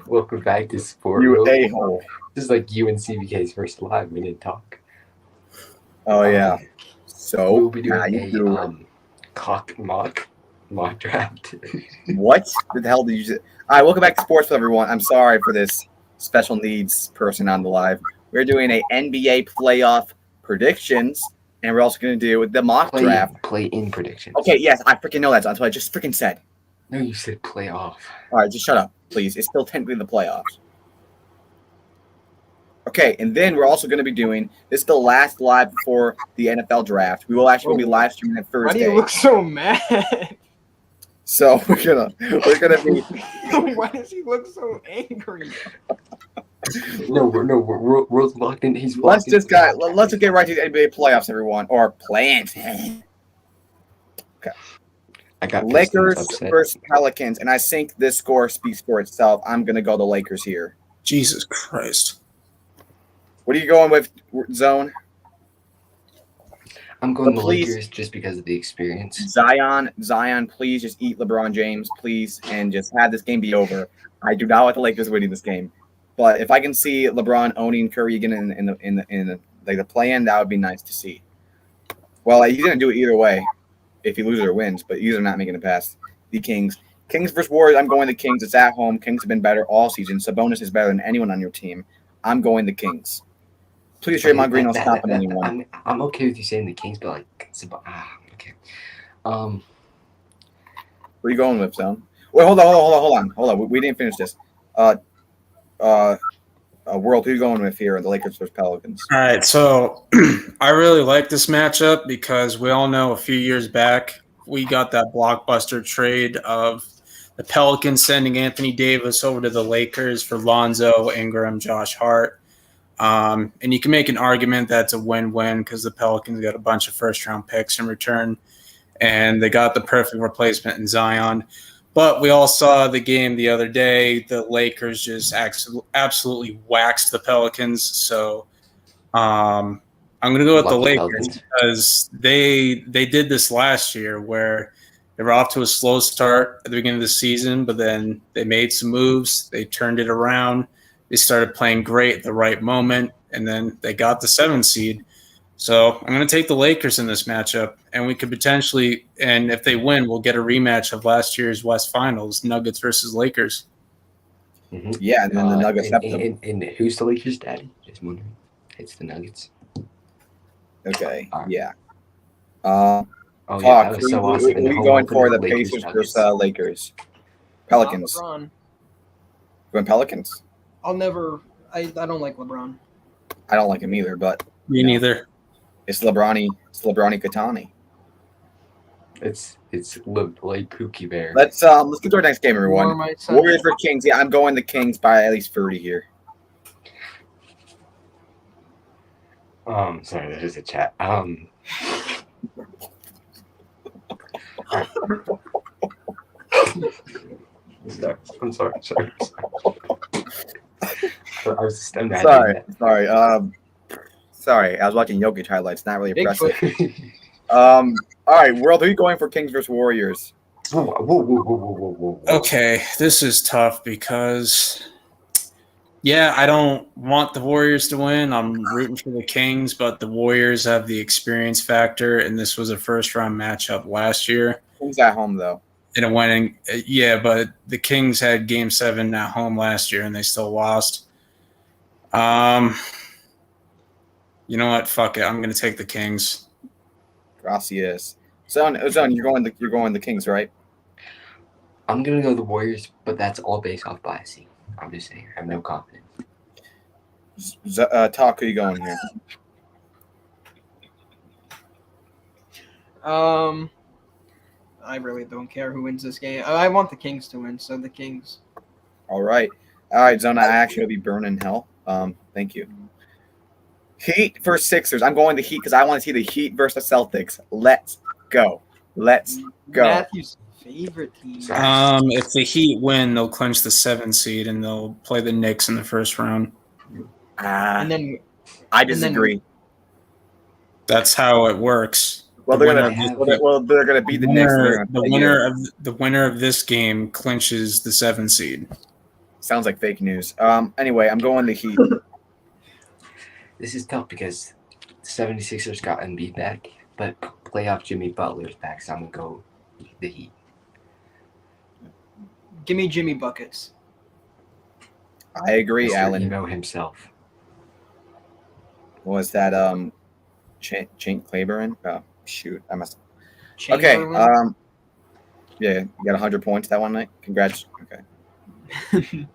Welcome back to Sport You Roll. a-hole. This is like UNCBK's first live minute talk. Oh, yeah. So, We'll be how doing you a doing? mock draft. What the hell did you say? All right, welcome back to Sports with everyone. I'm sorry for this special needs person on the live. We're doing a NBA playoff predictions, and we're also going to do the mock draft. Play in predictions. Okay, yes, I freaking know that. That's what I just freaking said. No, you said playoff. All right, just shut up, please. It's still technically the playoffs. Okay, and then we're also going to be doing this is the last live before the NFL draft. We will actually be live streaming it Thursday. Why do you look so mad? So we're gonna be. Why does he look so angry? No, we're locked in. Let's just get right to the NBA playoffs, everyone, or plans. Okay. I got Lakers versus Pelicans, and I think this score speaks for itself. I'm gonna go the Lakers here. Jesus Christ. What are you going with, Zone? I'm going the Lakers just because of the experience. Zion, please just eat LeBron James, please, and just have this game be over. I do not want the Lakers winning this game, but if I can see LeBron owning Curry again in the play-in, that would be nice to see. Well, he's gonna do it either way, if he loses or wins, but either not making it past the Kings. Kings versus Warriors. I'm going the Kings. It's at home. Kings have been better all season. Sabonis is better than anyone on your team. I'm going the Kings. Please, Draymond Green, not stopping anyone. I'm okay with you saying the Kings, but okay. Where are you going with, Zone? Wait, hold on. We didn't finish this. World, who are you going with here? The Lakers versus Pelicans. All right, so I really like this matchup because we all know a few years back we got that blockbuster trade of the Pelicans sending Anthony Davis over to the Lakers for Lonzo, Ingram, Josh Hart. And you can make an argument that's a win-win because the Pelicans got a bunch of first-round picks in return, and they got the perfect replacement in Zion. But we all saw the game the other day. The Lakers just absolutely waxed the Pelicans. So I'm going to go with the Lakers because they did this last year where they were off to a slow start at the beginning of the season, but then they made some moves. They turned it around. They started playing great at the right moment, and then they got the 7th seed. So I'm going to take the Lakers in this matchup, and we could potentially, and if they win, we'll get a rematch of last year's West Finals, Nuggets versus Lakers. Mm-hmm. Yeah, and then the Nuggets have them. And who's the Lakers' daddy? Just wondering. It's the Nuggets. Okay, yeah. That was so awesome. Who are you going for the Pacers versus Lakers? Pelicans. LeBron. Going Pelicans? I don't like LeBron. I don't like him either, but me neither. It's LeBron Katani. It's like Pookie Bear. Let's get to our next game, everyone. Warriors for Kings. Yeah, I'm going the Kings by at least 30 here. Sorry, there's a chat. I'm sorry. Sorry. I was watching Jokic highlights. Not really impressive. All right, World. Who are you going for, Kings versus Warriors? Whoa. Okay, this is tough because, I don't want the Warriors to win. I'm rooting for the Kings, but the Warriors have the experience factor, and this was a first-round matchup last year. Kings at home, though. And it went but the Kings had Game 7 at home last year, and they still lost. You know what? Fuck it. I'm going to take the Kings. Gracias. Son, you're going the Kings, right? I'm going to go the Warriors, but that's all based off biasing. I'm just saying. I have no confidence. Talk, who are you going here? I really don't care who wins this game. I want the Kings to win, so the Kings. All right, Zona. I actually will be burning hell. Thank you. Heat versus Sixers. I'm going the Heat because I want to see the Heat versus the Celtics. Let's go. Matthew's favorite team. If the Heat win, they'll clinch the 7th seed and they'll play the Knicks in the first round. And then I disagree. That's how it works. Well, The they're winner gonna of this- they're gonna beat the Knicks. and they're gonna the play winner you. of the winner of this game clinches the 7th seed. Sounds like fake news. Anyway, I'm going the Heat. This is tough because the 76ers got Embiid back, but playoff Jimmy Butler's back, so I'm going to go the Heat. Give me Jimmy buckets. I agree, Mr. Alan. Emo himself. Was that Chink Claiborne? Oh shoot, I must. Okay. Chamberlain? Yeah, you got 100 points that one night. Congrats. Okay.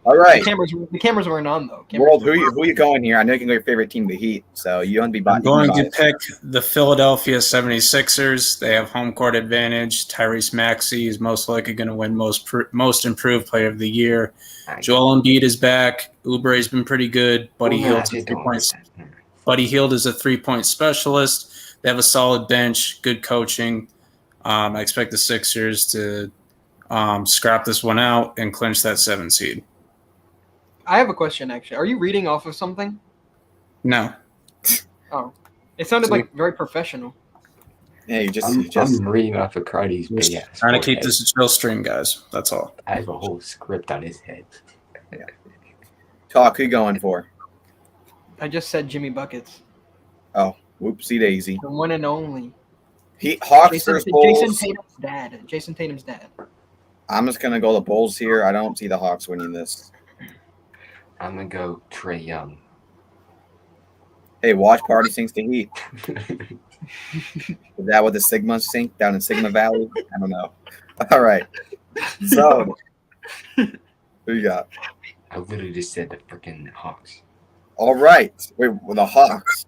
All right. The cameras weren't on though. World, who you going here? I know you can go your favorite team, the Heat. So you don't be I'm biased. going to pick the Philadelphia 76ers. They have home court advantage. Tyrese Maxey is most likely going to win most improved player of the year. Joel Embiid is back. Oubre's been pretty good. Buddy Hield is a 3-point specialist. They have a solid bench, good coaching. I expect the Sixers to scrap this one out and clinch that 7 seed. I have a question actually. Are you reading off of something? No. Oh, it sounded like very professional. Yeah, I'm reading off of Cardi's big ass. Trying to keep forehead. this a chill stream, guys. That's all. I have a whole script on his head. Talk. Who you going for? I just said Jimmy buckets, Whoopsie daisy. the one and only. Hawks Jason versus Bulls. Jason Tatum's dad. I'm just gonna go the Bulls here. I don't see the Hawks winning this. I'm going to go Trey Young. Hey, watch party sinks the Heat. Is that what the Sigma sink down in Sigma Valley? I don't know. All right. So, who you got? I literally just said the freaking Hawks. All right. Wait, the Hawks.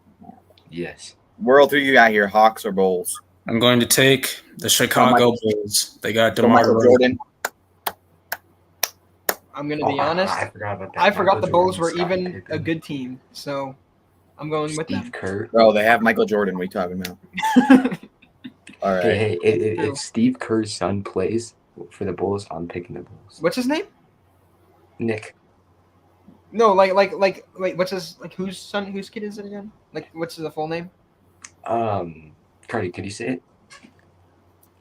Yes. World, who you got here? Hawks or Bulls? I'm going to take the Chicago Bulls. They got So DeMar Michael DeRozan. Jordan. I'm gonna be honest. I forgot about that. I forgot the Michael Bulls were Jordan, even Scottie a good team, so I'm going with Steve them. Kerr. Bro, they have Michael Jordan. What are you talking about? All right. Hey, if Steve Kerr's son plays for the Bulls, I'm picking the Bulls. What's his name? Nick. No, like, what's his whose son? Whose kid is it again? Like, what's the full name? Cardi, could you say it?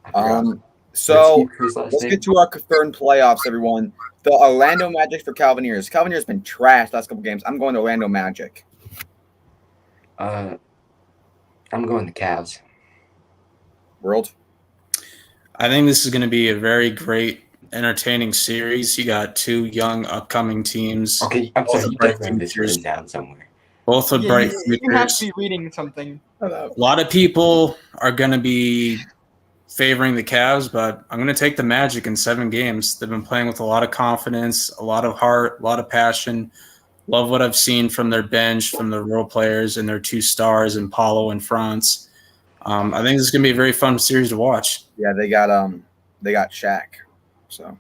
I forgot. So What's Steve Kerr's last let's name? get to our confirmed playoffs, everyone. The Orlando Magic for Cavaliers. Cavaliers been trashed last couple games. I'm going to Orlando Magic. I'm going the Cavs. World. I think this is going to be a very great, entertaining series. You got two young, upcoming teams. Okay, I'm Both sorry. are You bright definitely have this futures. written down somewhere. Both are bright You have futures. to be reading something. A lot of people are going to be favoring the Cavs, but I'm going to take the Magic in 7 games. They've been playing with a lot of confidence, a lot of heart, a lot of passion. Love what I've seen from their bench, from their role players, and their 2 stars in Paulo and Franz. I think this is going to be a very fun series to watch. Yeah, they got Shaq. So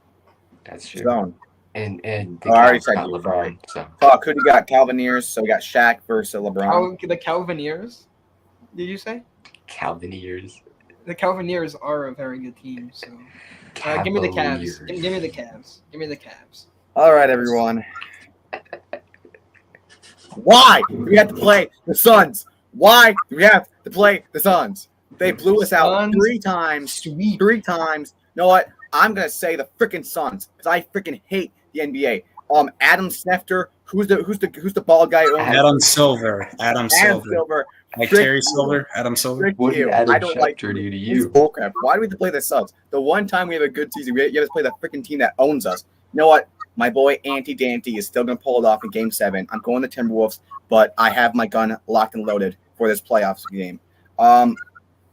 That's true. zone. And the Oh, I already Cavs said got you, LeBron. sorry. So Talk. Who do you got? Calvineers. So we got Shaq versus LeBron. The Calvineers? Did you say? Cavaliers. The Calvineers are a very good team. So give me the Cavaliers. Cavs. Give me the Cavs. Give me the Cavs. All right, everyone. Why do we have to play the Suns? Why do we have to play the Suns? They blew us out Suns. 3 times. Sweet. 3 times. You know what? I'm gonna say the freaking Suns because I freaking hate the NBA. Adam Schefter, who's the bald guy? who owns- Adam Silver. Adam Silver. Like Frick Terry you. Silver. Adam Silver. Frick What did you. Adam I don't like Schefter do to It's you? bullcrap. Why do we have to play the Suns? The one time we have a good season, you have to play the freaking team that owns us. You know what? My boy Auntie Dante is still going to pull it off in Game 7. I'm going to Timberwolves, but I have my gun locked and loaded for this playoffs game.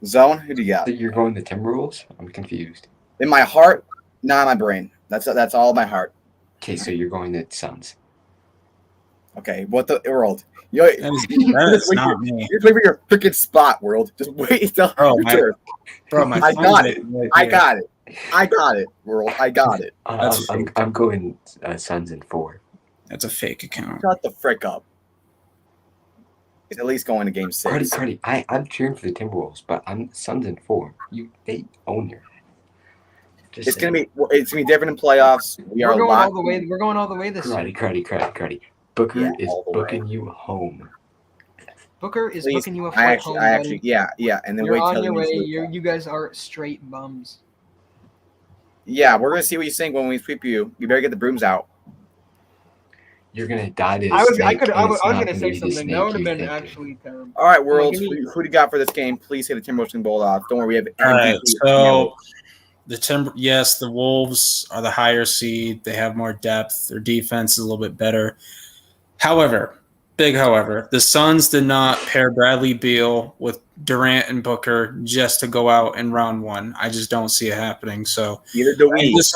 Zone, who do you got? So you're going the Timberwolves? I'm confused. In my heart, not my brain. That's all my heart. Okay, so you're going the Suns. Okay, what the world? You That is not me. You're waiting for your freaking spot, world. Just wait until Bro, your my- turn. Bro, my I phone's got right here. I got it. I got it, world. I got it. That's I'm going Suns in 4. That's a fake account. Shut the frick up. It's at least going to Game 6. Cardi, I'm cheering for the Timberwolves, but I'm Suns in 4. They own your head. Just It's gonna be different in playoffs. We are We're going locked. all the way. We're going all the way this year. Cardi. Booker Yeah, is all the way. booking you home. Booker is Please, booking you a flight home, buddy. yeah, and then You're wait on till your he way. meets You Luka. guys are straight bums. Yeah, we're gonna see what you think when we sweep you. You better get the brooms out. You're gonna die to a I was snake, and was it's not gonna say be the something. snake That would have you're been thinking. actually terrible. All right, World. give me- Who do you got for this game? Please say the Timberwolves Bulldogs. Don't worry, we have All right, MVP. so the Wolves are the higher seed. They have more depth. Their defense is a little bit better. However, the Suns did not pair Bradley Beal with Durant and Booker just to go out in round one. I just don't see it happening. So Either do I think we. this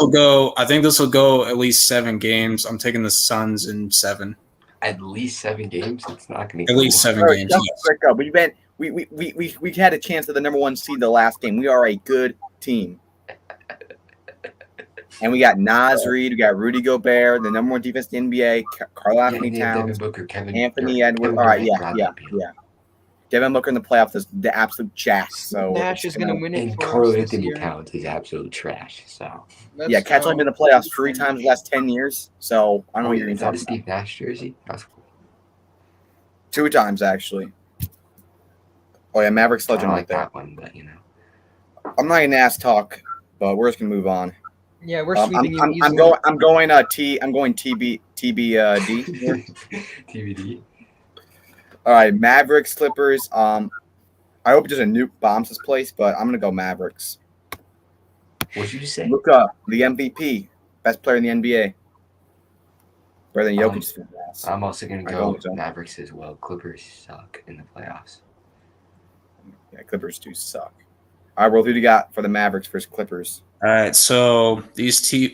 will go at least 7 games. I'm taking the Suns in 7. At least 7 games. It's not gonna. At least 7 All right, games. just Yes. quick up. We had a chance at the number 1 seed the last game. We are a good team. And we got Naz Reid, we got Rudy Gobert, the number 1 defense in the NBA, Karl Anthony Devin Towns, Booker, Kevin Anthony Durant, Edwards. Kevin All right, Durant, yeah. Bradley Beal. Devin Booker in the playoffs is the absolute jack. So Nash is gonna win it And for us Karl this Anthony year. Towns is absolute trash. So yeah, Cat's only been in the playoffs 3 times the last 10 years. So I don't know what you're is talking that a about. Steve Nash jersey? That's cool. 2 times actually. Oh yeah, Mavericks I legend don't right like there. that one, but I'm not gonna ask talk, but we're just gonna move on. Yeah, we're I'm sweeping you going easily. I'm going TBD here. TBD. All right, Mavericks, Clippers. I hope there's a nuke bombs this place, but I'm gonna go Mavericks. What'd you say? Luka, the MVP, best player in the NBA. Better than Jokic. I'm also gonna I go don't, so. Mavericks as well. Clippers suck in the playoffs. Yeah, Clippers do suck. All right, World, who do you got for the Mavericks versus Clippers? All right, so these 2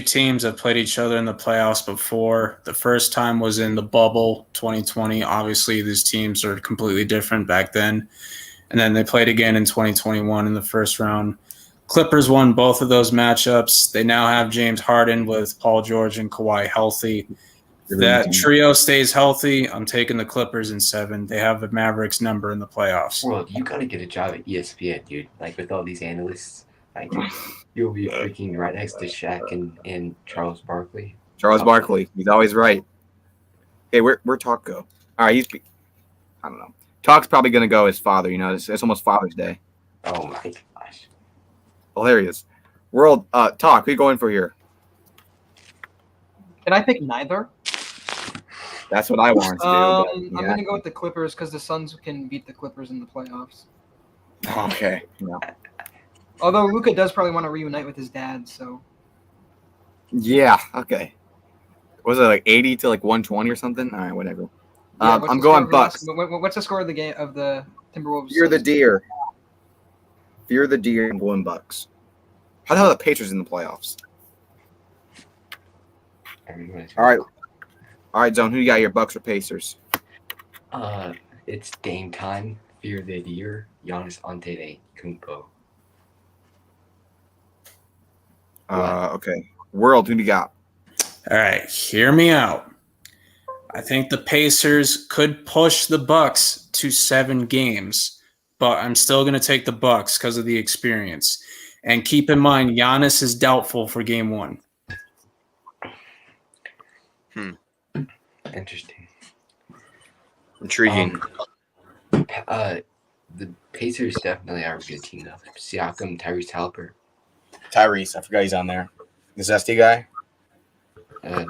teams have played each other in the playoffs before. The first time was in the bubble 2020. Obviously, these teams are completely different back then. And then they played again in 2021 in the first round. Clippers won both of those matchups. They now have James Harden with Paul George and Kawhi healthy. If that trio stays healthy, I'm taking the Clippers in 7. They have the Mavericks number in the playoffs. World, you gotta get a job at ESPN, dude. Like with all these analysts, like you'll be freaking right next to Shaq and Charles Barkley. Charles Barkley. He's always right. Okay, where Talk go? All right, I don't know. Talk's probably gonna go his father. You know, it's almost Father's Day. Oh my gosh. Hilarious. World Talk. Who you going for here? Can I pick neither? That's what I wanted to do. I'm But, gonna go with the Clippers because the Suns can beat the Clippers in the playoffs. Okay. Yeah. Although Luka does probably want to reunite with his dad, so Yeah. Okay. Was it like 80 to like 120 or something? All right, whatever. yeah, what's I'm the score going of the last- Bucks. What's the score of the game of the Timberwolves? Fear the deer. Fear the deer. I'm going Bucks. How the hell are the Patriots in the playoffs? All right, Zone. Who you got here? Bucks or Pacers? It's Dame time. Fear the deer. Giannis Antetokounmpo. Okay. World. Who do you got? All right, hear me out. I think the Pacers could push the Bucks to 7 games, but I'm still going to take the Bucks because of the experience. And keep in mind, Giannis is doubtful for Game 1. Interesting. Intriguing. The Pacers definitely are a good team though. Siakam, Tyrese Halliburton. Tyrese. I forgot he's on there. The zesty guy.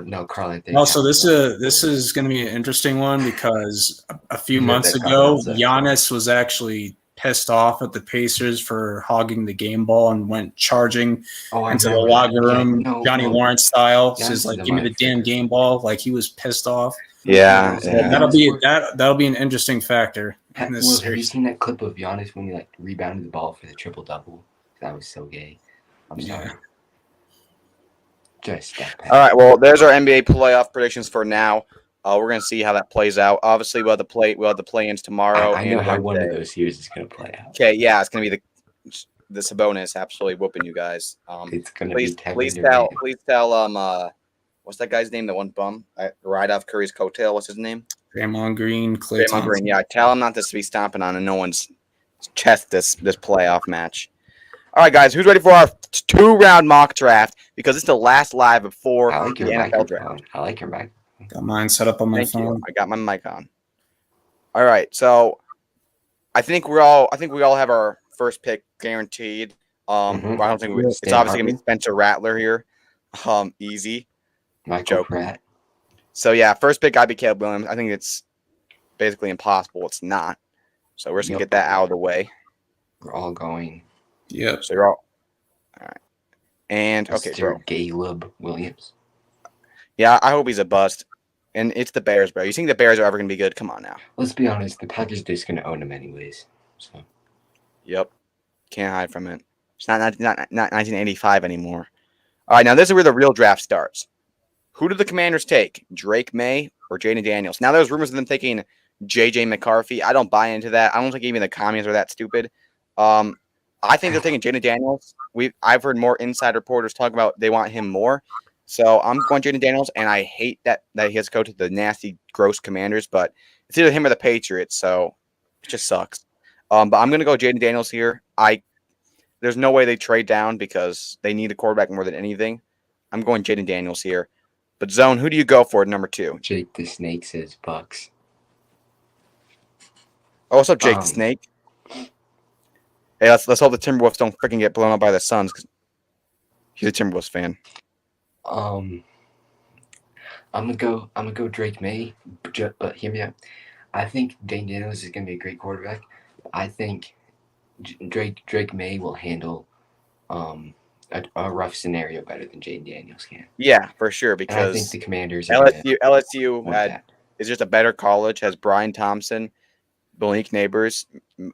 No, Karl Anthony. Also, this is going to be an interesting one because a few You heard months that ago, comment, Giannis was actually pissed off at the Pacers for hogging the game ball and went charging into the locker room, Johnny Lawrence style. Giannis Says like, is a "Give me the mind damn freak. game ball!" Like he was pissed off. Yeah. So yeah. that'll be an interesting factor in this Have you series. seen that clip of Giannis when he like rebounded the ball for the triple double? That was so gay. I'm sorry. Yeah. Just step back. All right. Well, there's our NBA playoff predictions for now. We're gonna see how that plays out. Obviously, we'll have the play-ins tomorrow. I know and how one of Wednesday. those series is gonna play out. Okay. Yeah, it's gonna be the Sabonis absolutely whooping you guys. It's gonna Please be Kevin please Durant. tell what's that guy's name? The one bum right off Curry's coattail. What's his name? Draymond Green, Klay Draymond Thompson. Green. Yeah, tell him not to be stomping on no one's chest this playoff match. All right, guys, who's ready for our 2-round mock draft? Because it's the last live before I like the your NFL draft. microphone. I like your mic. Got mine set up on my Thank phone. you. I got my mic on. All right, so I think we all have our first pick guaranteed. Mhm. But I don't think it's Stan obviously gonna be Hartman. Spencer Rattler here. Easy. Michael Joke. Pratt. So yeah, first pick gotta be Caleb Williams. I think it's basically impossible. It's not. So we're just gonna Yep. get that out of the way. We're all going. Yep. So you're all right. And okay, Mr. bro. Caleb Williams. Yeah, I hope he's a bust. And it's the Bears, bro. You think the Bears are ever gonna be good? Come on now. Let's be honest. The Packers are just gonna own him anyways. So Yep. Can't hide from it. It's not 1985 anymore. All right, now this is where the real draft starts. Who do the Commanders take? Drake May or Jaden Daniels? Now there's rumors of them taking J.J. McCarthy. I don't buy into that. I don't think even the commies are that stupid. I think they're taking Jaden Daniels. I've heard more inside reporters talk about they want him more. So I'm going Jaden Daniels, and I hate that he has to go to the nasty, gross Commanders, but it's either him or the Patriots, so it just sucks. But I'm going to go Jaden Daniels here. There's no way they trade down because they need a quarterback more than anything. I'm going Jaden Daniels here. But Zone, who do you go for at number 2? Jake the Snake says Bucks. Oh, what's up, Jake the Snake? Hey, let's hope the Timberwolves don't freaking get blown up by the Suns because he's a Timberwolves fan. I'm gonna go Drake May, but hear me out. I think Dane Daniels is gonna be a great quarterback. I think Drake May will handle a rough scenario better than Jaden Daniels can. Yeah, for sure. And I think Because the Commanders are LSU is just a better college. Has Brian Thompson, Malik Neighbors.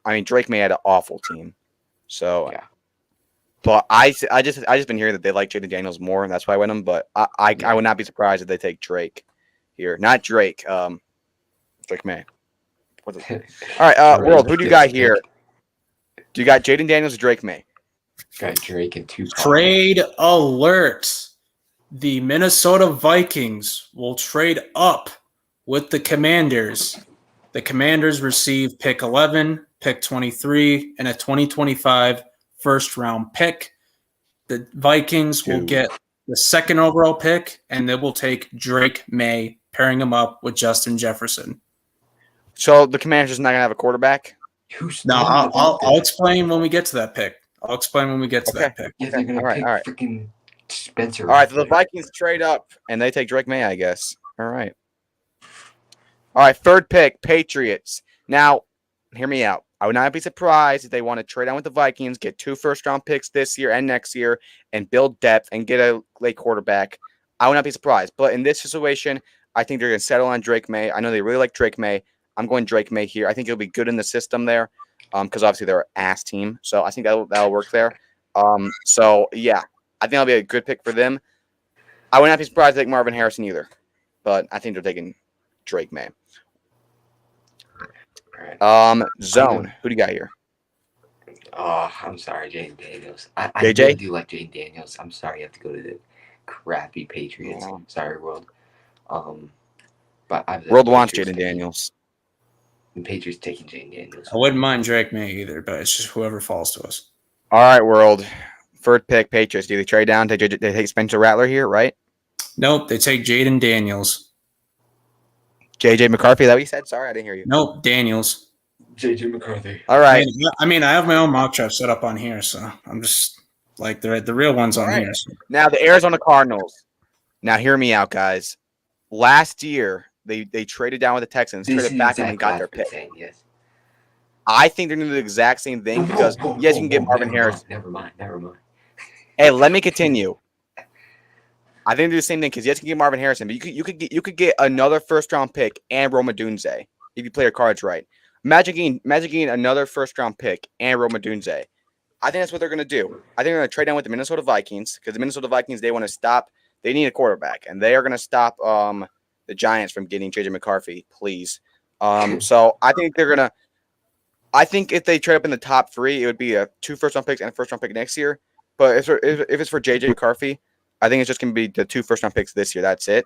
I mean, Drake May had an awful team. So Yeah. But I just been hearing that they like Jaden Daniels more, and that's why I went him. But I would not be surprised if they take Drake here, not Drake. Drake May. All right, World. Who do you got here? Do you got Jaden Daniels or Drake May? Got Drake and two. Trade alert. The Minnesota Vikings will trade up with the Commanders. The Commanders receive pick 11, pick 23, and a 2025 first-round pick. The Vikings will get the second overall pick, and they will take Drake May, pairing him up with Justin Jefferson. So the Commanders not going to have a quarterback? No, I'll explain when we get to that pick. That pick. Yeah, they're gonna pick freaking Spencer. All right, so the Vikings trade up, and they take Drake May, I guess. All right. All right, third pick, Patriots. Now, hear me out. I would not be surprised if they want to trade down with the Vikings, get 2 first-round picks this year and next year, and build depth and get a late quarterback. I would not be surprised. But in this situation, I think they're going to settle on Drake May. I know they really like Drake May. I'm going Drake May here. I think he'll be good in the system there because obviously they're an ass team. So I think that'll work there. So, yeah, I think that'll be a good pick for them. I would not be surprised to take Marvin Harrison either. But I think they're taking Drake May. Zone. Who do you got here? Oh, I'm sorry, Jaden Daniels. I JJ? really do like Jaden Daniels. I'm sorry you have to go to the crappy Patriots. Yeah. Sorry, World. But World wants Jaden Daniels. The Patriots taking Jaden Daniels. I wouldn't mind Drake May either, but it's just whoever falls to us. All right, World. Third pick, Patriots. Do they trade down? They take Spencer Rattler here, right? Nope, they take Jaden Daniels. J.J. McCarthy, is that what you said? Sorry, I didn't hear you. Nope, Daniels. J.J. McCarthy. All right. I mean, I have my own mock draft set up on here, so I'm just like the real ones on here. So. Now, the Arizona Cardinals. Now, hear me out, guys. Last year, they traded down with the Texans, traded back and got their pick. Yes. I think they're going to do the exact same thing because, yes, you can get Marvin Harrison. Never mind. Hey, let me continue. I think they do the same thing because yes, you can get Marvin Harrison, but you could get another first-round pick and Rome Odunze if you play your cards right. Imagine getting another first-round pick and Rome Odunze. I think that's what they're going to do. I think they're going to trade down with the Minnesota Vikings because the Minnesota Vikings, they want to stop. They need a quarterback, and they are going to stop the Giants from getting J.J. McCarthy, please. So I think they're going to – I think if they trade up in the top 3, it would be 2 first-round picks and a first-round pick next year. But if it's for J.J. McCarthy, I think it's just going to be the 2 first-round picks this year. That's it.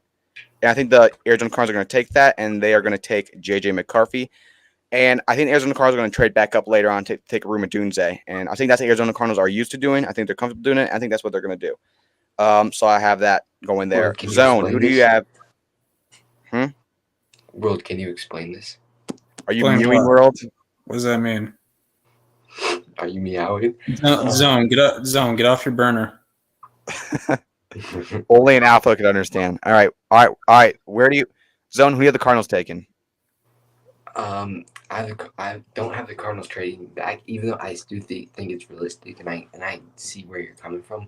And I think the Arizona Cardinals are going to take that, and they are going to take J.J. McCarthy. And I think the Arizona Cardinals are going to trade back up later on to take Rome Odunze. And I think that's what Arizona Cardinals are used to doing. I think they're comfortable doing it. I think that's what they're going to do. So I have that going there. Zone, who do you have? World, can you explain this? Are you Playing mewing what? world? What does that mean? Are you meowing? Zone, get up. Zone, get off your burner. Only an alpha could understand. All right. Where do you Zone? Who have the Cardinals taken? I don't have the Cardinals trading back, even though I do think it's realistic, and I see where you're coming from.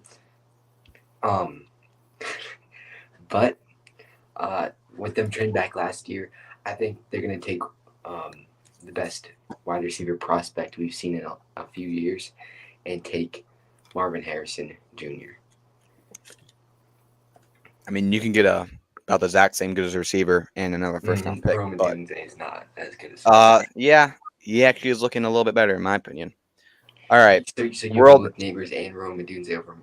But with them trading back last year, I think they're gonna take the best wide receiver prospect we've seen in a few years, and take Marvin Harrison Jr. I mean, you can get about the exact same good as a receiver and another first round pick. Roman But Dunze is not as good as. yeah, he actually is looking a little bit better in my opinion. All right, So you World- have Neighbors and Roman Dunze over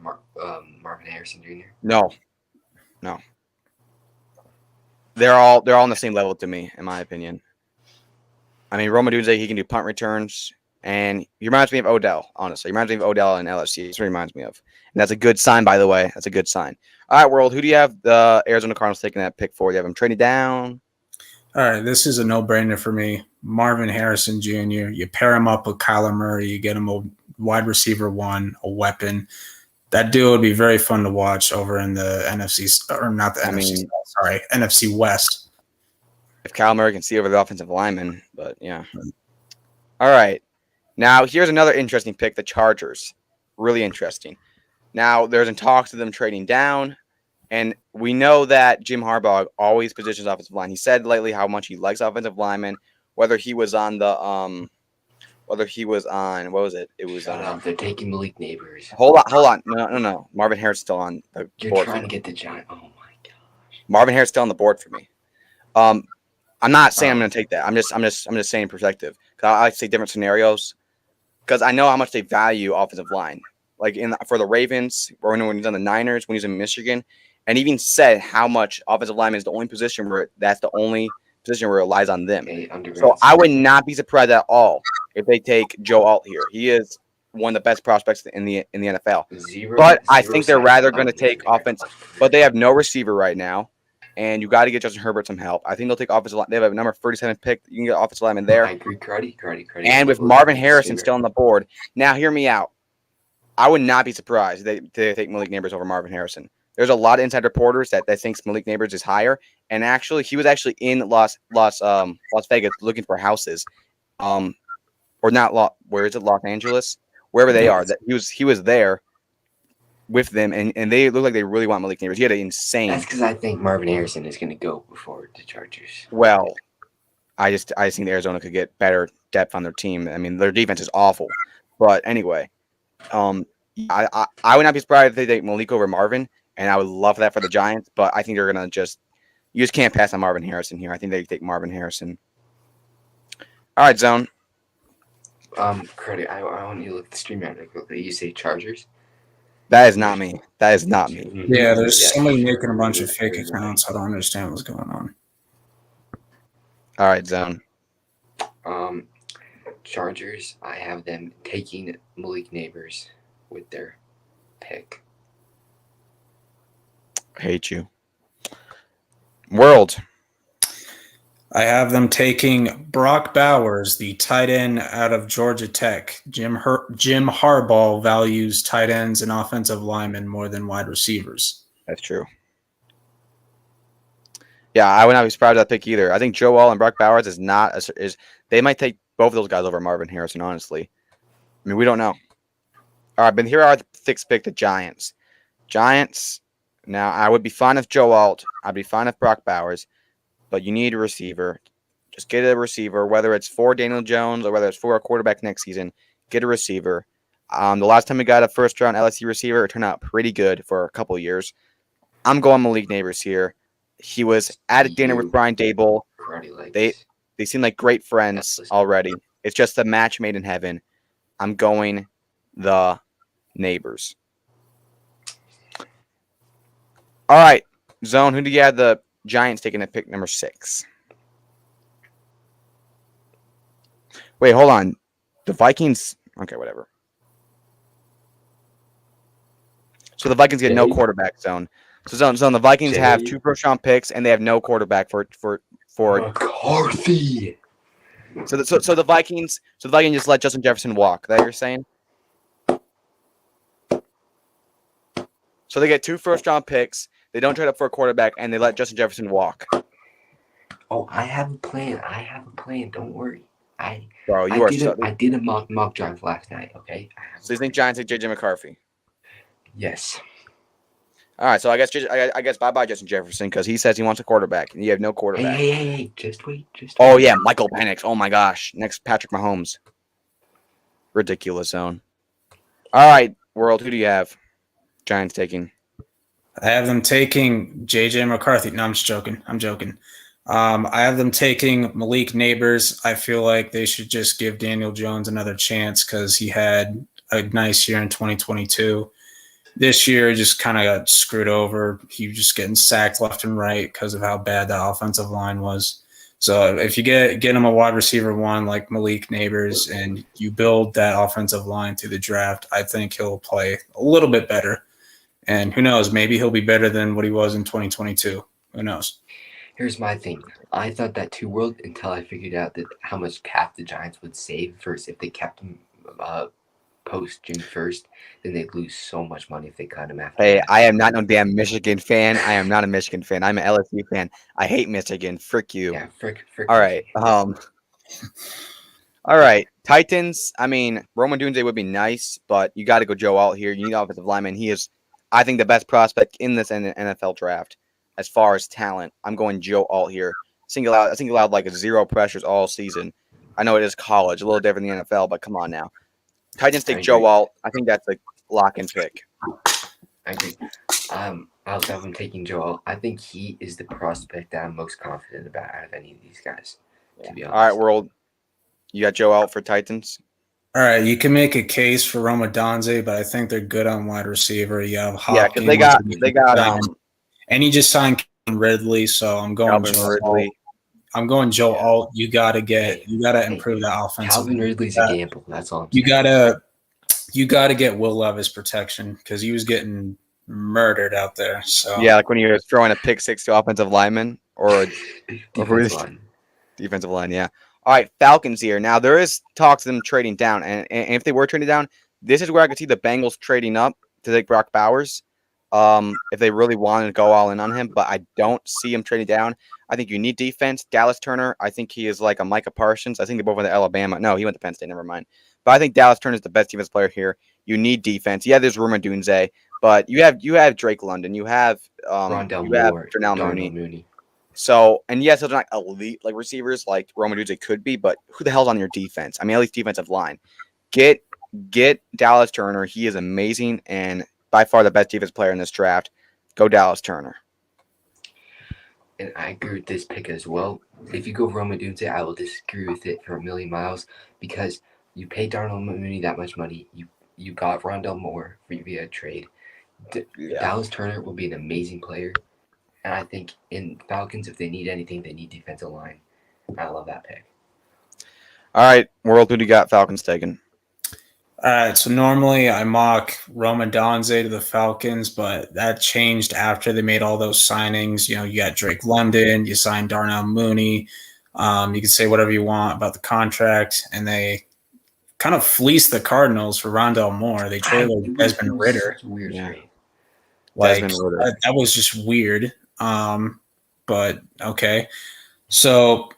Marvin Harrison Jr. no. They're all on the same level to me, in my opinion. I mean, Roma Dunze, he can do punt returns, and he reminds me of Odell, honestly. He reminds me of Odell in LSU. That's what he reminds me of. And that's a good sign, by the way. That's a good sign. All right, World, who do you have the Arizona Cardinals taking that pick for? Do you have him trading down? All right, this is a no-brainer for me. Marvin Harrison Jr. You pair him up with Kyler Murray. You get him a wide receiver one, a weapon. That duo would be very fun to watch over in the NFC, or not the NFC, sorry, NFC West. If Kyle Murray can see over the offensive lineman, but yeah. All right. Now, here's another interesting pick, the Chargers. Really interesting. Now, there's in talks of them trading down, and we know that Jim Harbaugh always positions offensive line. He said lately how much he likes offensive linemen, whether he was on the what was it? It was Shut up! They're taking Malik Neighbors. Hold on. No. Marvin Harris still on the You're board. trying to get the Giant. Oh my gosh. Marvin Harris still on the board for me. I'm not saying I'm going to take that. I'm just saying perspective. I like to say different scenarios because I know how much they value offensive line. Like for the Ravens, or when he's on the Niners, when he's in Michigan, and even said how much offensive lineman is the only position where that's the only position where it relies on them. So I would not be surprised at all if they take Joe Alt here. He is one of the best prospects in the NFL. But I think they're rather going to take offense. But they have no receiver right now, and you got to get Justin Herbert some help. I think they'll take offensive line. They have a number 37 pick. You can get offensive lineman there. I agree, Cardi. And with Marvin Harrison still on the board. Now, hear me out. I would not be surprised if they take Malik Neighbors over Marvin Harrison. There's a lot of inside reporters that thinks Malik Neighbors is higher, and actually, he was actually in Las Vegas looking for houses, or not. Where is it? Los Angeles, wherever they are. That he was there with them, and they look like they really want Malik Neighbors. He had an insane. That's because I think Marvin Harrison is going to go before the Chargers. Well, I just think Arizona could get better depth on their team. I mean, their defense is awful, but anyway, I would not be surprised if they take Malik over Marvin. And I would love that for the Giants, but I think they're going to you just can't pass on Marvin Harrison here. I think they take Marvin Harrison. All right, Zone. Credit, I want you to look at the stream out quickly. You say Chargers? That is not me. Yeah, there's somebody making a bunch of fake accounts. I don't understand what's going on. All right, Zone. Chargers, I have them taking Malik Neighbors with their pick. Hate you. World. I have them taking Brock Bowers, the tight end out of Georgia Tech. Jim Harbaugh values tight ends and offensive linemen more than wide receivers. That's true. Yeah, I would not be surprised at that pick either. I think Joe Alt and Brock Bowers they might take both of those guys over Marvin Harrison, honestly. I mean, we don't know. All right, but here are the sixth pick, the Giants. Now, I would be fine with Joe Alt. I'd be fine with Brock Bowers, but you need a receiver. Just get a receiver, whether it's for Daniel Jones or whether it's for a quarterback next season. Get a receiver. The last time we got a first-round LSU receiver, it turned out pretty good for a couple of years. I'm going Malik Neighbors here. He was at dinner with Brian Daboll. They seem like great friends already. It's just a match made in heaven. I'm going the Neighbors. All right, Zone, who do you have the Giants taking at pick number 6? Wait, hold on. The Vikings... Okay, whatever. So the Vikings get no quarterback, Zone. So Zone, the Vikings have 2 first-round picks, and they have no quarterback for McCarthy. So the Vikings just let Justin Jefferson walk. That you're saying? So they get 2 first-round picks. They don't trade up for a quarterback, and they let Justin Jefferson walk. Oh, I have a plan. Don't worry. Bro, I did a mock draft last night. Okay. So you think Giants take JJ McCarthy? Yes. All right. So I guess bye Justin Jefferson because he says he wants a quarterback, and you have no quarterback. Hey! Just wait. Oh yeah, Michael Penix. Oh my gosh, next Patrick Mahomes. Ridiculous zone. All right, world. Who do you have? Giants taking. I have them taking JJ McCarthy. No, I'm just joking. I'm joking. I have them taking Malik Neighbors. I feel like they should just give Daniel Jones another chance because he had a nice year in 2022. This year, just kind of got screwed over. He was just getting sacked left and right because of how bad that offensive line was. So if you get him a wide receiver one like Malik Neighbors and you build that offensive line through the draft, I think he'll play a little bit better. And who knows, maybe he'll be better than what he was in 2022. Who knows? Here's my thing. I thought that too, World, until I figured out that how much cap the Giants would save first if they kept him post June 1st. Then they'd lose so much money if they cut him after. Hey, that. I am not no damn Michigan fan. I am not a Michigan fan. I'm an LSU fan. I hate Michigan. Frick you. Yeah, frick. All right. All right. Titans. I mean, Roman Dunze would be nice, but you got to go Joe Alt here. You need offensive lineman. He is, I think, the best prospect in this NFL draft as far as talent. I'm going Joe Alt here. I think allowed like 0 pressures all season. I know it is college, a little different than the NFL, but come on now. Titans take Joe Alt. I think that's a lock-in pick. I agree. I also have him taking Joe Alt. I think he is the prospect that I'm most confident about out of any of these guys. To be honest. All right, world. You got Joe Alt for Titans. All right, you can make a case for Roma Donze, but I think they're good on wide receiver. You have Hopkins. Yeah, because they got and he just signed Calvin Ridley, so I'm going Joe Ridley. I'm going Joe Alt. You gotta improve that offense. Calvin Ridley's a gamble. That's all I'm saying. You gotta get Will Levis protection because he was getting murdered out there. So yeah, like when you were throwing a pick six to offensive lineman or defensive line. Yeah. All right, Falcons here. Now there is talks of them trading down, and if they were trading down, this is where I could see the Bengals trading up to take Brock Bowers. If they really wanted to go all in on him, but I don't see him trading down. I think you need defense. Dallas Turner, I think he is like a Micah Parsons. I think they both went to Alabama. No, he went to Penn State. Never mind. But I think Dallas Turner is the best defense player here. You need defense. Yeah, there's Roma Dunze, but you have Drake London. You have Darnell Mooney. So, and yes, those are not elite like receivers like Roma Dunze could be, but who the hell's on your defense? I mean, at least defensive line. Get Dallas Turner. He is amazing and by far the best defense player in this draft. Go Dallas Turner. And I agree with this pick as well. If you go Roma Dunze, I will disagree with it for a million miles because you pay Darnell Mooney that much money. You got Rondell Moore via trade. Dallas Turner will be an amazing player. And I think in Falcons, if they need anything, they need defensive line. I love that pick. All right, World, who do you got Falcons taking? All right, so normally I mock Roma Donze to the Falcons, but that changed after they made all those signings. You know, you got Drake London, you signed Darnell Mooney. You can say whatever you want about the contract, and they kind of fleeced the Cardinals for Rondell Moore. They traded Desmond Ridder. Weird trade. Like that was just weird. But okay. So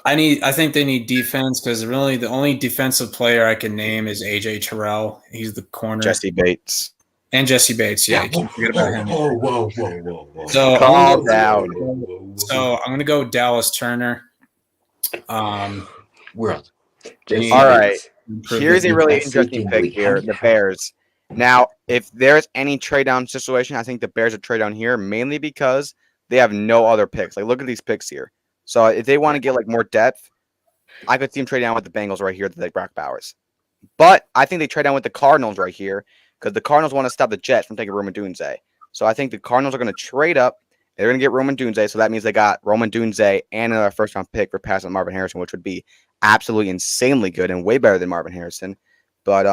I think they need defense because really the only defensive player I can name is AJ Terrell. He's the corner. Jesse Bates. And Jesse Bates, yeah. You can't forget about him. Whoa. So calm down. So I'm gonna go Dallas Turner. World. All right. Here's a really interesting pick here, the Bears. Now, if there's any trade down situation, I think the Bears would trade down here mainly because they have no other picks. Like, look at these picks here. So if they want to get like more depth, I could see them trade down with the Bengals right here to take Brock Bowers. But I think they trade down with the Cardinals right here because the Cardinals want to stop the Jets from taking Roman Dunze. So I think the Cardinals are going to trade up. They're going to get Roman Dunze. So that means they got Roman Dunze and another first-round pick for passing Marvin Harrison, which would be absolutely insanely good and way better than Marvin Harrison. But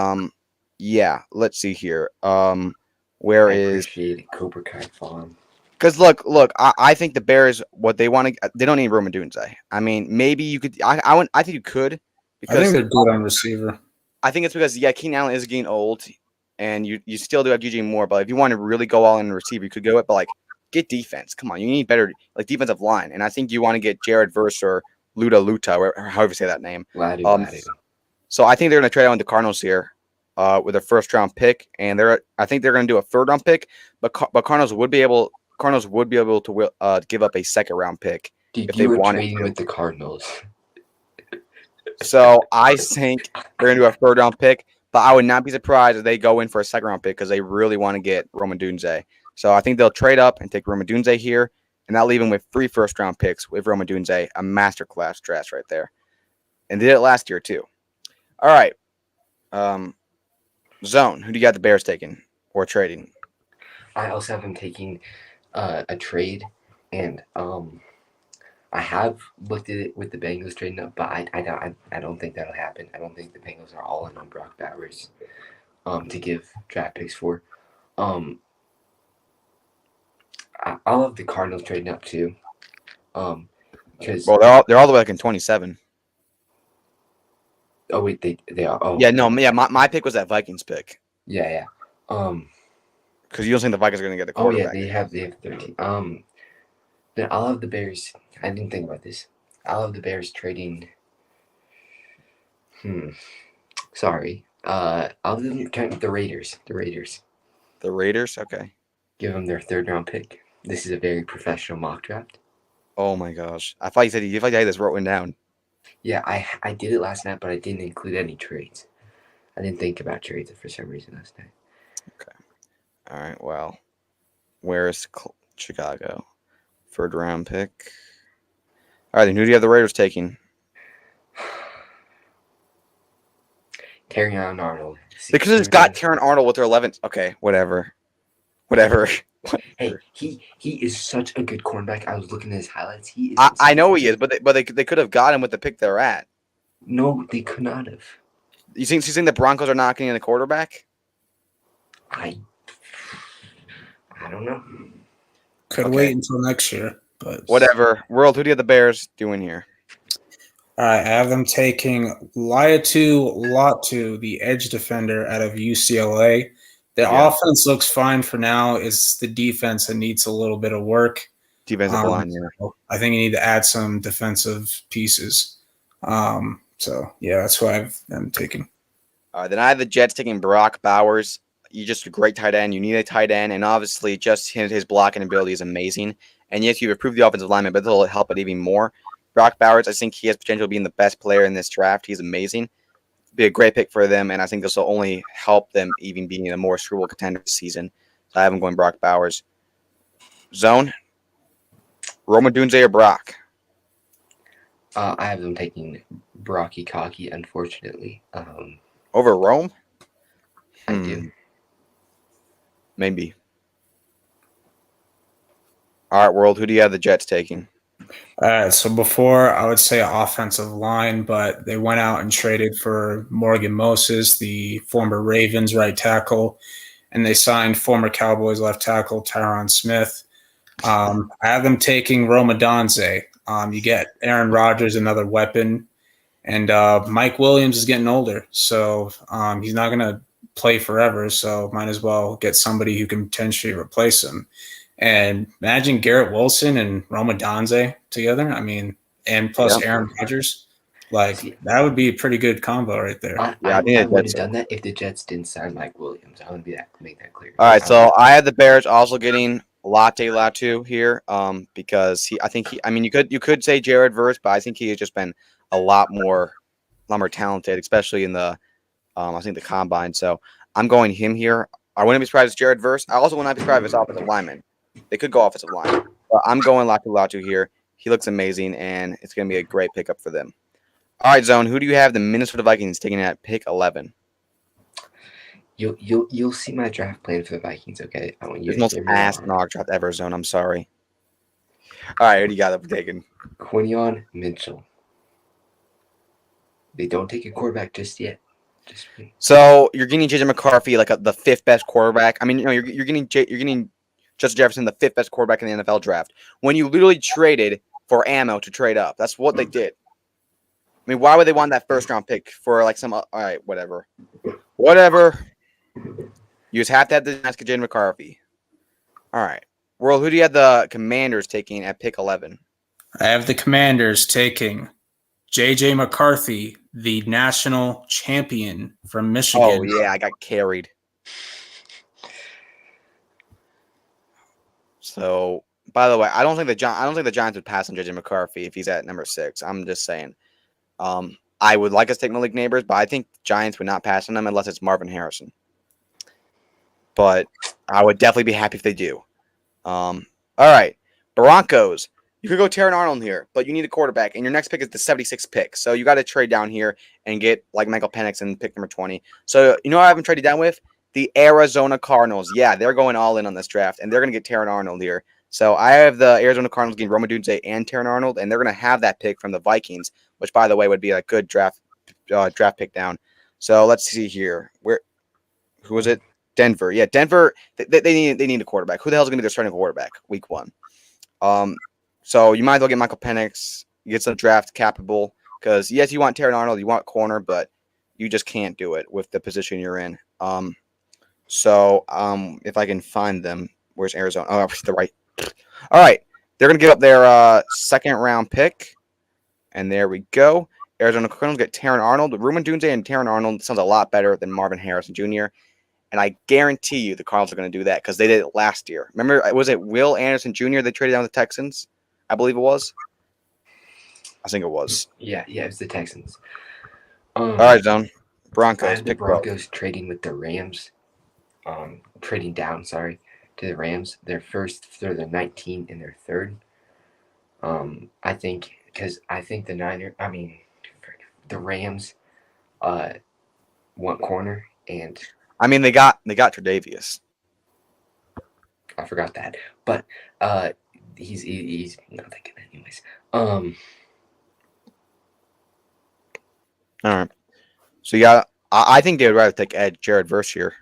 yeah, let's see here. Where is Cobra Kai Farm? Because look, I think the Bears, what they want to, they don't need Rome Odunze. I mean, maybe you could. I think you could I because think they're good on receiver. I think it's because Keenan Allen is getting old, and you still do have DJ Moore. But if you want to really go all in receiver, you could go it. But like, get defense. Come on, you need better like defensive line. And I think you want to get Jared Verse or Luta, or however you say that name. Ladu. So I think they're going to trade out with the Cardinals here, with their first round pick, and I think they're going to do a third round pick. But Cardinals would be able to give up a second round pick Dude, if you they were wanted trading to. with the Cardinals. So I think they're going to do a third round pick, but I would not be surprised if they go in for a second round pick because they really want to get Rome Odunze. So I think they'll trade up and take Rome Odunze here, and that'll leave them with 3 first round picks with Rome Odunze, a masterclass draft right there. And did it last year too. All right. Zone, who do you got the Bears taking or trading? I also have them taking a trade, and I have looked at it with the Bengals trading up, but I don't think that'll happen. I don't think the Bengals are all in on Brock Bowers to give draft picks for. I love the Cardinals trading up too. Because they're all the way like in 27. oh wait, they are. Oh Yeah, no, yeah, my pick was that Vikings pick yeah. because you don't think the Vikings are going to get the Oh yeah, quarterback. they have 13. Then I'll have the Bears. I didn't think about this. I'll have the Bears trading. Sorry. I'll have them count the Raiders. The Raiders, okay. Give them their third round pick. This is a very professional mock draft. Oh my gosh, I thought you had this written down. Yeah, I did it last night, but I didn't include any trades. I didn't think about trades for some reason last night. Okay. All right. Well, where's Chicago? Third round pick. All right. Then who do you have the Raiders taking? Terrion Arnold. They could have just got Terran Arnold with their 11th. Okay. Whatever. Hey, he is such a good cornerback. I was looking at his highlights. He is. I know he is, but they could have got him with the pick they're at. No, they could not have. You think the Broncos are not getting the quarterback? I don't know. Could wait until next year, but Whatever. World, who do you have the Bears doing here? All right, I have them taking Latu, the edge defender out of UCLA. The offense looks fine for now. It's the defense that needs a little bit of work. Defensive line, yeah. I think you need to add some defensive pieces. So, yeah, that's who I've them taking. All right, then I have the Jets taking Brock Bowers. You're just a great tight end. You need a tight end, and obviously just his blocking ability is amazing. And yes, you've improved the offensive lineman, but it'll help it even more. Brock Bowers, I think he has potential of being the best player in this draft. He's amazing. Be a great pick for them, and I think this will only help them even being a more Super Bowl contender this season. So I have him going Brock Bowers. Zone, Rome Odunze or Brock? I have them taking Brocky Cocky, unfortunately. Over Rome? I do. Maybe. All right, World, who do you have the Jets taking? All right, so before I would say offensive line, but they went out and traded for Morgan Moses, the former Ravens right tackle, and they signed former Cowboys left tackle Tyron Smith. I have them taking Rome Odunze. You get Aaron Rodgers, another weapon, and Mike Williams is getting older, so he's not going to play forever, so might as well get somebody who can potentially replace him. And imagine Garrett Wilson and Rome Odunze together. I mean, and plus Aaron Rodgers. Like, that would be a pretty good combo right there. I would have done that if the Jets didn't sign Mike Williams. I want to make that clear. All right, so I have the Bears also getting Latu here, because you could say Jared Verse, but I think he has just been a lot more talented, especially in the I think the combine. So I'm going him here. I wouldn't be surprised if Jared Verse. I also would not be surprised if it's offensive lineman. They could go offensive line. But I'm going Latu here. He looks amazing, and it's going to be a great pickup for them. All right, Zone, who do you have the Minnesota Vikings taking at pick 11? You'll see my draft plan for the Vikings, okay? I want you There's the most ass knock draft ever, Zone. I'm sorry. All right, who do you got them taking? Quinion Mitchell. They don't take a quarterback just yet. So you're getting JJ McCarthy, like the fifth best quarterback. I mean, you're getting Justin Jefferson, the 5th best quarterback in the NFL draft. When you literally traded for ammo to trade up, that's what they did. I mean, why would they want that first round pick for like some? All right, whatever. You just have to have the ask Jaden McCarthy. All right, World. Who do you have the Commanders taking at pick 11? I have the Commanders taking J.J. McCarthy, the national champion from Michigan. Oh yeah, I got carried. So, by the way, I don't think the Giants would pass on J.J. McCarthy if he's at number 6. I'm just saying. I would like us to take Malik Neighbors, but I think Giants would not pass on them unless it's Marvin Harrison. But I would definitely be happy if they do. All right, Broncos. You could go Taron Arnold here, but you need a quarterback, and your next pick is the 76th pick. So you got to trade down here and get like Michael Penix and pick number 20. So you know what I haven't traded down with? The Arizona Cardinals. Yeah, they're going all in on this draft, and they're going to get Taron Arnold here. So I have the Arizona Cardinals getting Rome Odunze and Taron Arnold, and they're going to have that pick from the Vikings, which, by the way, would be a good draft pick down. So let's see here. Who was it? Denver. Yeah, Denver. They need a quarterback. Who the hell is going to be their starting quarterback week 1? So you might as well get Michael Penix, get some draft capable, because yes, you want Taron Arnold, you want corner, but you just can't do it with the position you're in. If I can find them, where's Arizona? Oh, the right. All right, they're gonna give up their second round pick, and there we go. Arizona Cardinals get Taron Arnold. Rome Odunze and Taron Arnold sounds a lot better than Marvin Harrison Jr. And I guarantee you the Cardinals are going to do that because they did it last year. Remember, was it Will Anderson Jr. they traded down the Texans? I believe it was. I think it was. Yeah, it was the Texans. All right, Zone. I Broncos. have the Pick Broncos. Broncos trading with the Rams. Trading down, to the Rams. They're the 19 and they're 3rd. I think the Rams want corner, and I mean, they got Tre'Davious. I forgot that, but he's not that good anyways. All right. So I think they would rather take Jared Verse here.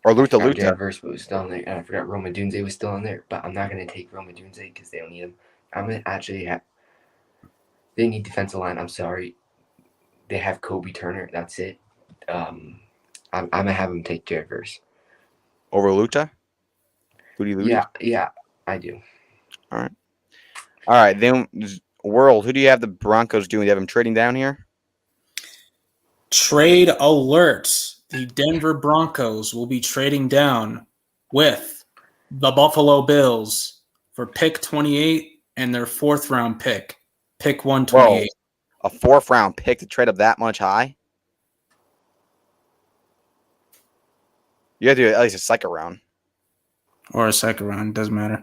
Or Luta. Jared Verse was still on there, and I forgot Rome Odunze was still on there, but I'm not going to take Rome Odunze because they don't need him. I'm going to actually they need defensive line. I'm sorry. They have Kobe Turner. That's it. I'm going to have him take Jared Verse. Over Luta? Yeah, I do. All right. Then, World, who do you have the Broncos doing? Do you have them trading down here? Trade alert. The Denver Broncos will be trading down with the Buffalo Bills for pick 28 and their 4th round pick 128. Whoa, a 4th round pick to trade up that much high? You have to do at least a second round. Or a second round, doesn't matter.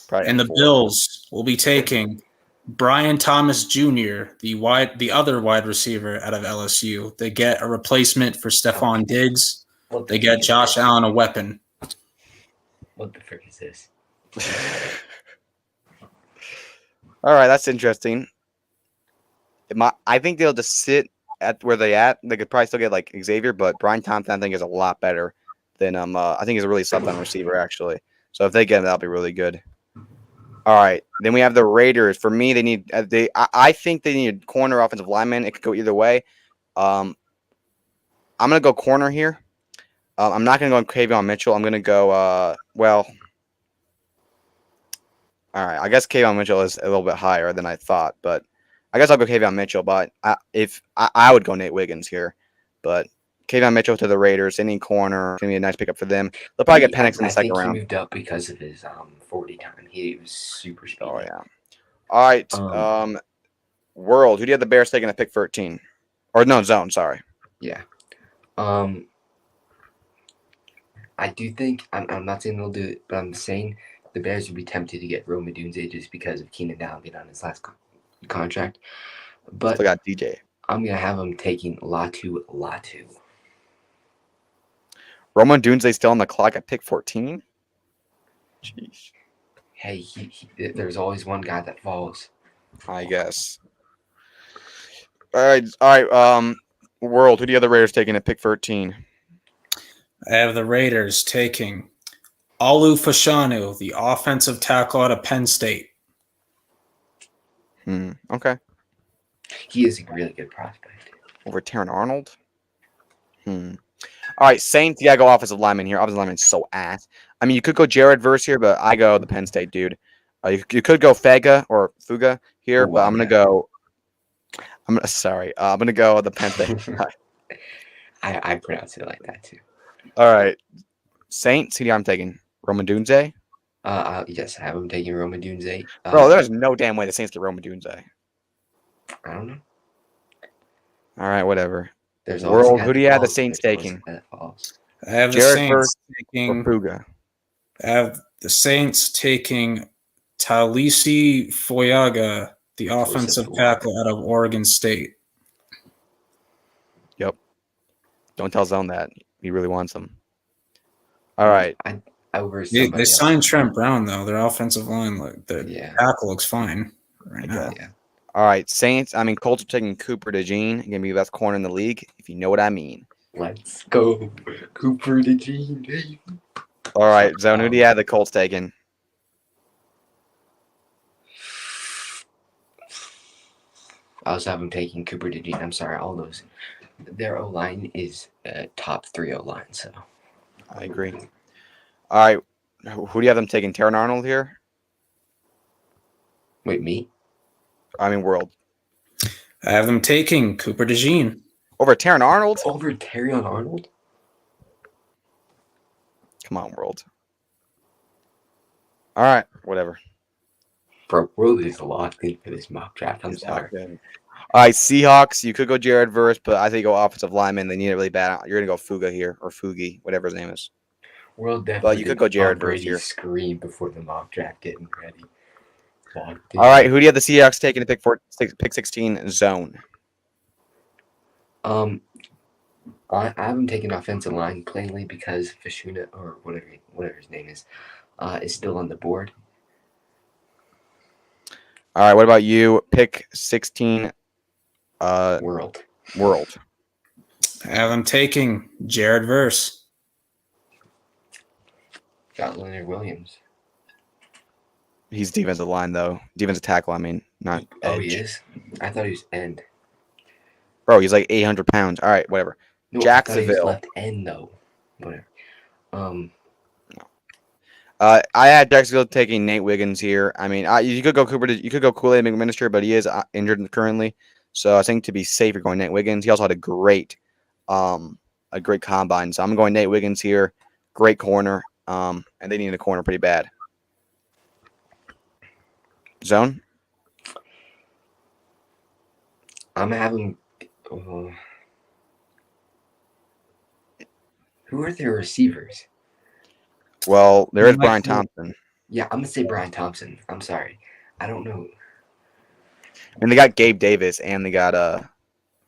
Probably and the 4. Bills will be taking Brian Thomas Jr., the other wide receiver out of LSU. They get a replacement for Stephon Diggs. They get Josh Allen, a weapon. What the frick is this? All right, that's interesting. I think they'll just sit at where they at. They could probably still get like Xavier, but Brian Thompson I think is a lot better than I think he's a really slept on receiver actually. So if they get him, that'll be really good. All right, then we have the Raiders. For me, they need I think they need a corner offensive lineman. It could go either way. I'm gonna go corner here. I'm not gonna go on Kayvon Mitchell. I'm gonna go all right. I guess Kayvon Mitchell is a little bit higher than I thought, but I guess I'll go Kayvon Mitchell. But I would go Nate Wiggins here, but Kayvon Mitchell to the Raiders. Any corner, gonna be a nice pickup for them. They'll probably get Penix in the second round. He moved up because of his 40 time. He was super speedy. Oh yeah. All right. World. Who do you have the Bears taking at pick 13? Or no, Zone. Sorry. Yeah. I do think I'm not saying they'll do it, but I'm saying the Bears would be tempted to get Rome Odunze just because of Keenan Allen being on his last contract. But Still got DJ. I'm gonna have him taking Latu. Rome Odunze still on the clock at pick 14. Jeez. Hey, there's always one guy that falls. I guess. All right. World. Who do you have the Raiders taking at pick 13? I have the Raiders taking Alu Fashanu, the offensive tackle out of Penn State. Okay. He is a really good prospect. Over Terran Arnold. All right, Saints. You gotta go offensive lineman here. Offensive lineman is so ass. I mean, you could go Jared Verse here, but I go the Penn State dude. You could go Fuga here, but I'm gonna go. I'm gonna go the Penn State. I pronounce it like that too. All right, Saints. Who I'm taking? Roman Dunze. Yes, I have him taking Roma Dunze. Bro, there's no damn way the Saints get Roman Dunze. I don't know. All right, whatever. There's World, always who do you have the falls, Saints there's always taking? that falls. I have the Jared Saints Verse taking. Or Fuga. I have the Saints taking Talisi Foyaga, the offensive tackle out of Oregon State. Yep. Don't tell Zone that. He really wants him. All right. They signed Trent Brown though. Their offensive line, the Yeah. tackle looks fine right now. Yeah. All right. Colts are taking Cooper DeJean. Going to be the best corner in the league, if you know what I mean. Let's go, Cooper DeJean, baby. All right, Zone, who do you have the Colts taking? I also have them taking Cooper DeJean. I'm sorry, all those. Their O line is top 3 O line. So I agree. All right, who do you have them taking? Terran Arnold here? wait, me? I mean, World. I have them taking Cooper DeJean. Over Terran Arnold? Over Terrion Arnold? Come on, World. All right, whatever. Bro, World is locked in for this mock draft. I'm sorry. All right, Seahawks. You could go Jared Verse, but I think go offensive lineman. They need it really bad. You're gonna go Fuga here or Fugi, whatever his name is. World definitely. you could go Jared Tom Verse Brady here. Scream before the mock draft getting ready. Locked in. All right, who do you have the Seahawks taking to pick 16 Zone? I haven't taken offensive line plainly because Fashuna or whatever his name is still on the board. All right, what about you? Pick 16 World. I have them taking Jared Verse. Got Leonard Williams. He's defensive line though. Defensive tackle, I mean, not Oh, edge. he is? I thought he was end. Bro, he's like 800 pounds. All right, whatever. No, I thought he was Jacksonville. left end though. Whatever. I had Jacksonville taking Nate Wiggins here. I mean, you could go Cooper. You could go Kool-Aid McMinster, but he is injured currently. So I think to be safe, you're going Nate Wiggins. He also had a great combine. So I'm going Nate Wiggins here. Great corner. And they need a corner pretty bad. Zone. I'm having. Who are their receivers? Well, there is Michael- Brian Thompson. Yeah, I'm gonna say Brian Thompson. I'm sorry, I don't know. And they got Gabe Davis, and they got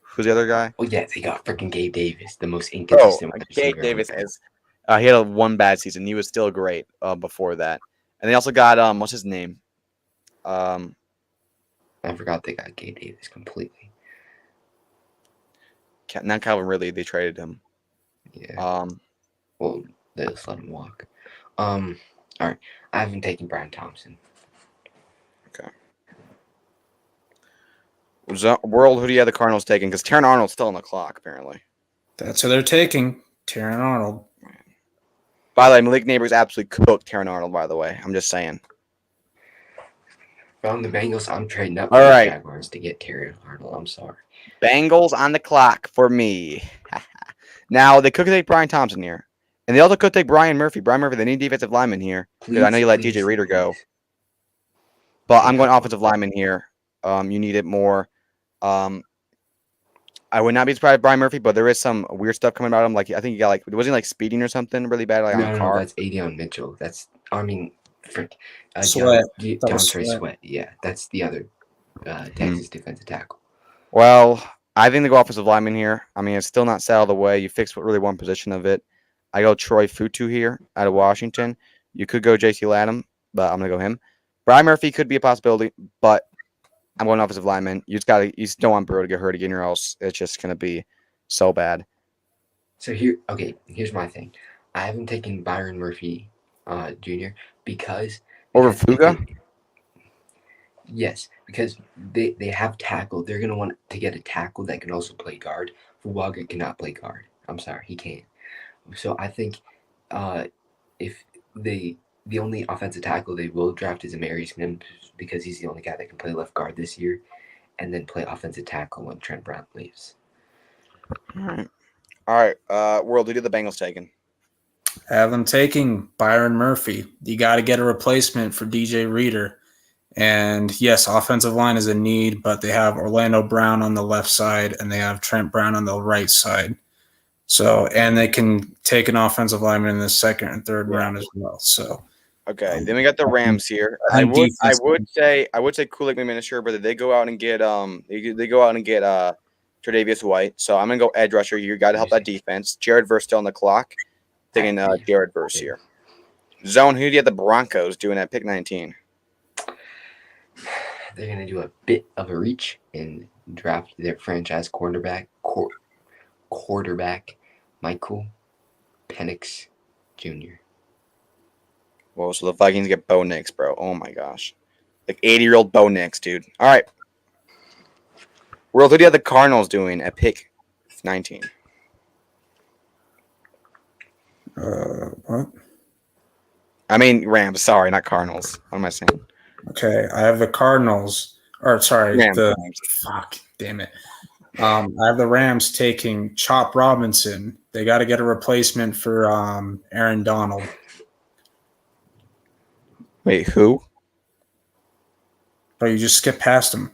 who's the other guy? Oh yeah, they got freaking Gabe Davis, the most Bro, inconsistent. wide Gabe receiver Davis ever. is. He had one bad season. He was still great before that. And they also got what's his name? I forgot they got Gabe Davis completely. Not Calvin Ridley. They traded him. Yeah. Well, they just let him walk. All right. I haven't taken Brian Thompson. World, who do you have the Cardinals taking? Because Terran Arnold's still on the clock, apparently. That's who they're taking. Terran Arnold. By the way, Malik Neighbors absolutely cooked Terran Arnold, by the way. I'm just saying. If I'm the Bengals, I'm trading up All for right. the Jaguars to get Terry Arnold. I'm sorry. Bengals on the clock for me. Now, they could take Brian Thompson here. And they also could take Brian Murphy. Brian Murphy, they need defensive lineman here. Please, I know you let please, DJ Reader go. please. But I'm going offensive lineman here. You need it more. I would not be surprised if Brian Murphy, but there is some weird stuff coming about him. Like I think he got wasn't he like speeding or something really bad, like on a No, car. that's Adion Mitchell. That's Sweat. DeAndre That was Sweat. Sweat. Yeah, that's the other Texas defensive tackle. Well, I think they go offensive lineman here. I mean, it's still not set out of the way. You fix what really one position of it. I go Troy Futu here out of Washington. You could go JC Latham, but I'm gonna go him. Brian Murphy could be a possibility, but I'm going offensive lineman. You just don't want Burrow to get hurt again, or else it's just gonna be so bad. So here's my thing. I haven't taken Byron Murphy Jr. because Over because if Fuga? yes, because they have tackle. They're gonna want to get a tackle that can also play guard. Fuaga cannot play guard. I'm sorry, he can't. So I think if the only offensive tackle they will draft is Amarius Mims because he's the only guy that can play left guard this year, and then play offensive tackle when Trent Brown leaves. All right. World, who did the Bengals taking? Have them taking Byron Murphy. You got to get a replacement for DJ Reader. And yes, offensive line is a need, but they have Orlando Brown on the left side and they have Trent Brown on the right side. So, and they can take an offensive lineman in the second and third round as well. So, Okay, then we got the Rams here. I and would defense. I would say Kulik McMinister, but they go out and get they go out and get Tre'Davious White. So I'm gonna go edge rusher. You got to help that defense. Jared Verse still on the clock. Taking Jared Verse here. Zone. Who do you have the Broncos doing at pick 19? They're gonna do a bit of a reach and draft their franchise quarterback Michael Penix Jr. Whoa, so the Vikings get Bo Nix, bro. Oh my gosh. Like 80-year-old Bo Nix, dude. All right. World, who do you have the Cardinals doing at pick 19? What? I mean Rams. Sorry, not Cardinals. What am I saying? Okay, I have the Cardinals. Or sorry, Rams. fuck, damn it. I have the Rams taking Chop Robinson. They got to get a replacement for Aaron Donald. Wait, who? But you just skip past him.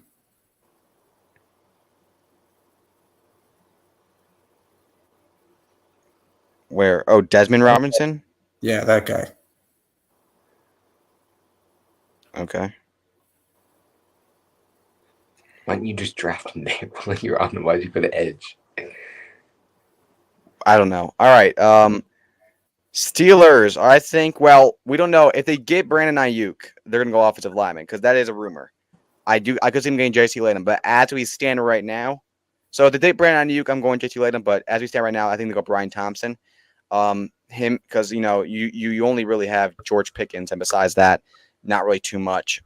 Where? Oh, Desmond Robinson? Yeah, that guy. Okay. Why don't you just draft him there while you're on the why you put an edge? I don't know. All right. Steelers, I think, well, we don't know. If they get Brandon Ayuk, they're going to go offensive lineman because that is a rumor. I could see him getting JC Latham, but as we stand right now, so if they take Brandon Ayuk, I'm going JC Latham, but as we stand right now, I think they go Brian Thompson. Him, because, you only really have George Pickens, and besides that, not really too much.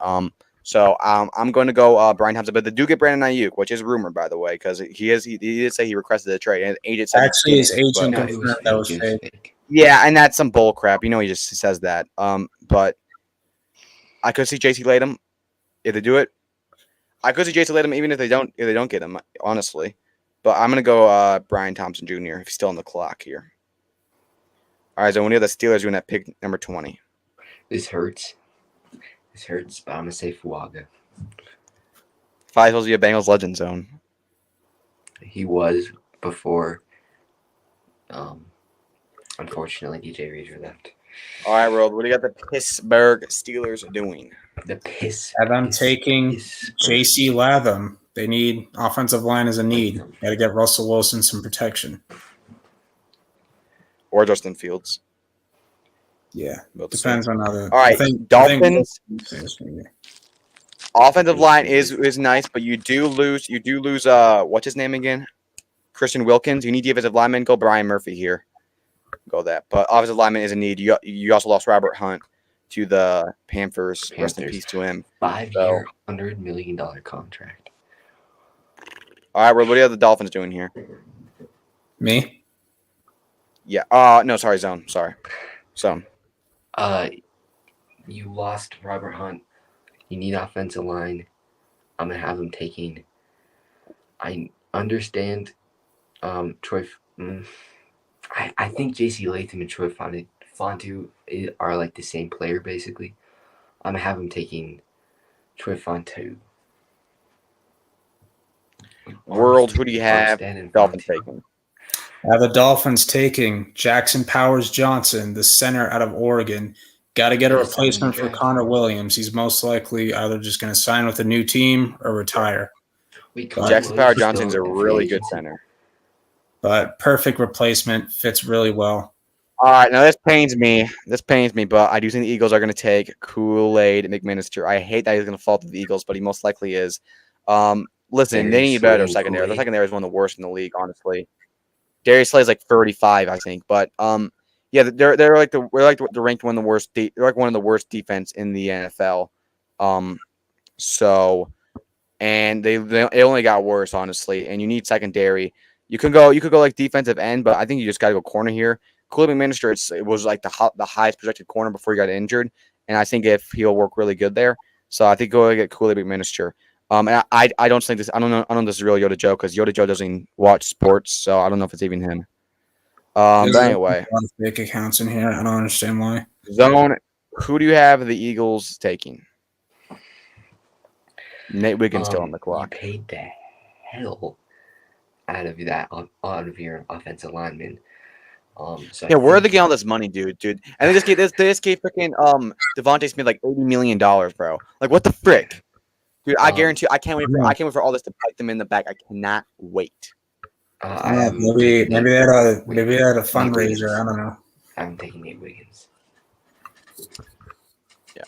So I'm going to go Brian Thompson, but they do get Brandon Ayuk, which is rumored, by the way, because he did say he requested a trade, and agent said Actually, his agent No, confirmed that was fake. fake. yeah, and that's some bull crap. He just says that. But I could see JC Latham if they do it. I could see JC Latham even if they don't get him, honestly. But I'm gonna go Brian Thompson Jr. if he's still on the clock here. All right, so when you have the Steelers doing that pick number 20. This hurts, but I'm gonna say Fuaga. Five supposed to be a Bengals legend zone. He was before. Unfortunately, DJ Reader left. All right, world. What do you got the Pittsburgh Steelers doing? The piss. Have them taking JC Latham. They need offensive line as a need. Got to get Russell Wilson some protection. Or Justin Fields. Yeah, Both the depends same. on how the. All right, Dolphins. Dolphins. Offensive line is nice, but you do lose what's his name again? Christian Wilkins. You need defensive lineman. Go Brian Murphy here. Go that. But offensive lineman is a need. You also lost Robert Hunt to the Panthers. Rest in peace to him. 5-year, $100 million contract. All right, what do you have the Dolphins doing here? Me? Yeah. No, sorry, Zone. Sorry. Zone. You lost Robert Hunt. You need offensive line. I'm gonna have him taking. I understand. Troy. I think J.C. Latham and Troy Fontu are like the same player basically. I'm gonna have him taking Troy Fontu. World, who do you have? Dolphins taking. I have the Dolphins taking Jackson Powers Johnson, the center out of Oregon. Got to get a replacement for Connor Williams. He's most likely either just going to sign with a new team or retire. Jackson Powers Johnson's a really good center. But perfect replacement, fits really well. All right, now this pains me, but I do think the Eagles are going to take Kool-Aid McMinister. I hate that he's going to fall to the Eagles, but he most likely is. Listen, they need better secondary. The secondary is one of the worst in the league, honestly. Darius Slay is like 35, I think. But, Yeah, they're like they're ranked one of the worst. They're like one of the worst defense in the NFL. So, and they only got worse, honestly. And you need secondary. You could go like defensive end, but I think you just got to go corner here. Cooley McMinister, it was like the highest projected corner before he got injured, and I think if he'll work really good there, so I think go get Cooley McMinister. And I don't think this. I don't know if this is real Yoda Joe because Yoda Joe doesn't watch sports, so I don't know if it's even him. But anyway, a lot of fake accounts in here. I don't understand why. Zone. Who do you have the Eagles taking? Nate Wiggins still on the clock. You paid the hell out of that out of your offensive lineman. So Yeah, where are they getting all this money, dude? And they just gave freaking Devontae Smith like $80 million, bro. Like what the frick, dude? I guarantee I can't wait for all this to bite them in the back. I cannot wait. Maybe they had a fundraiser. I don't know. I'm taking Nate Wiggins. Yeah.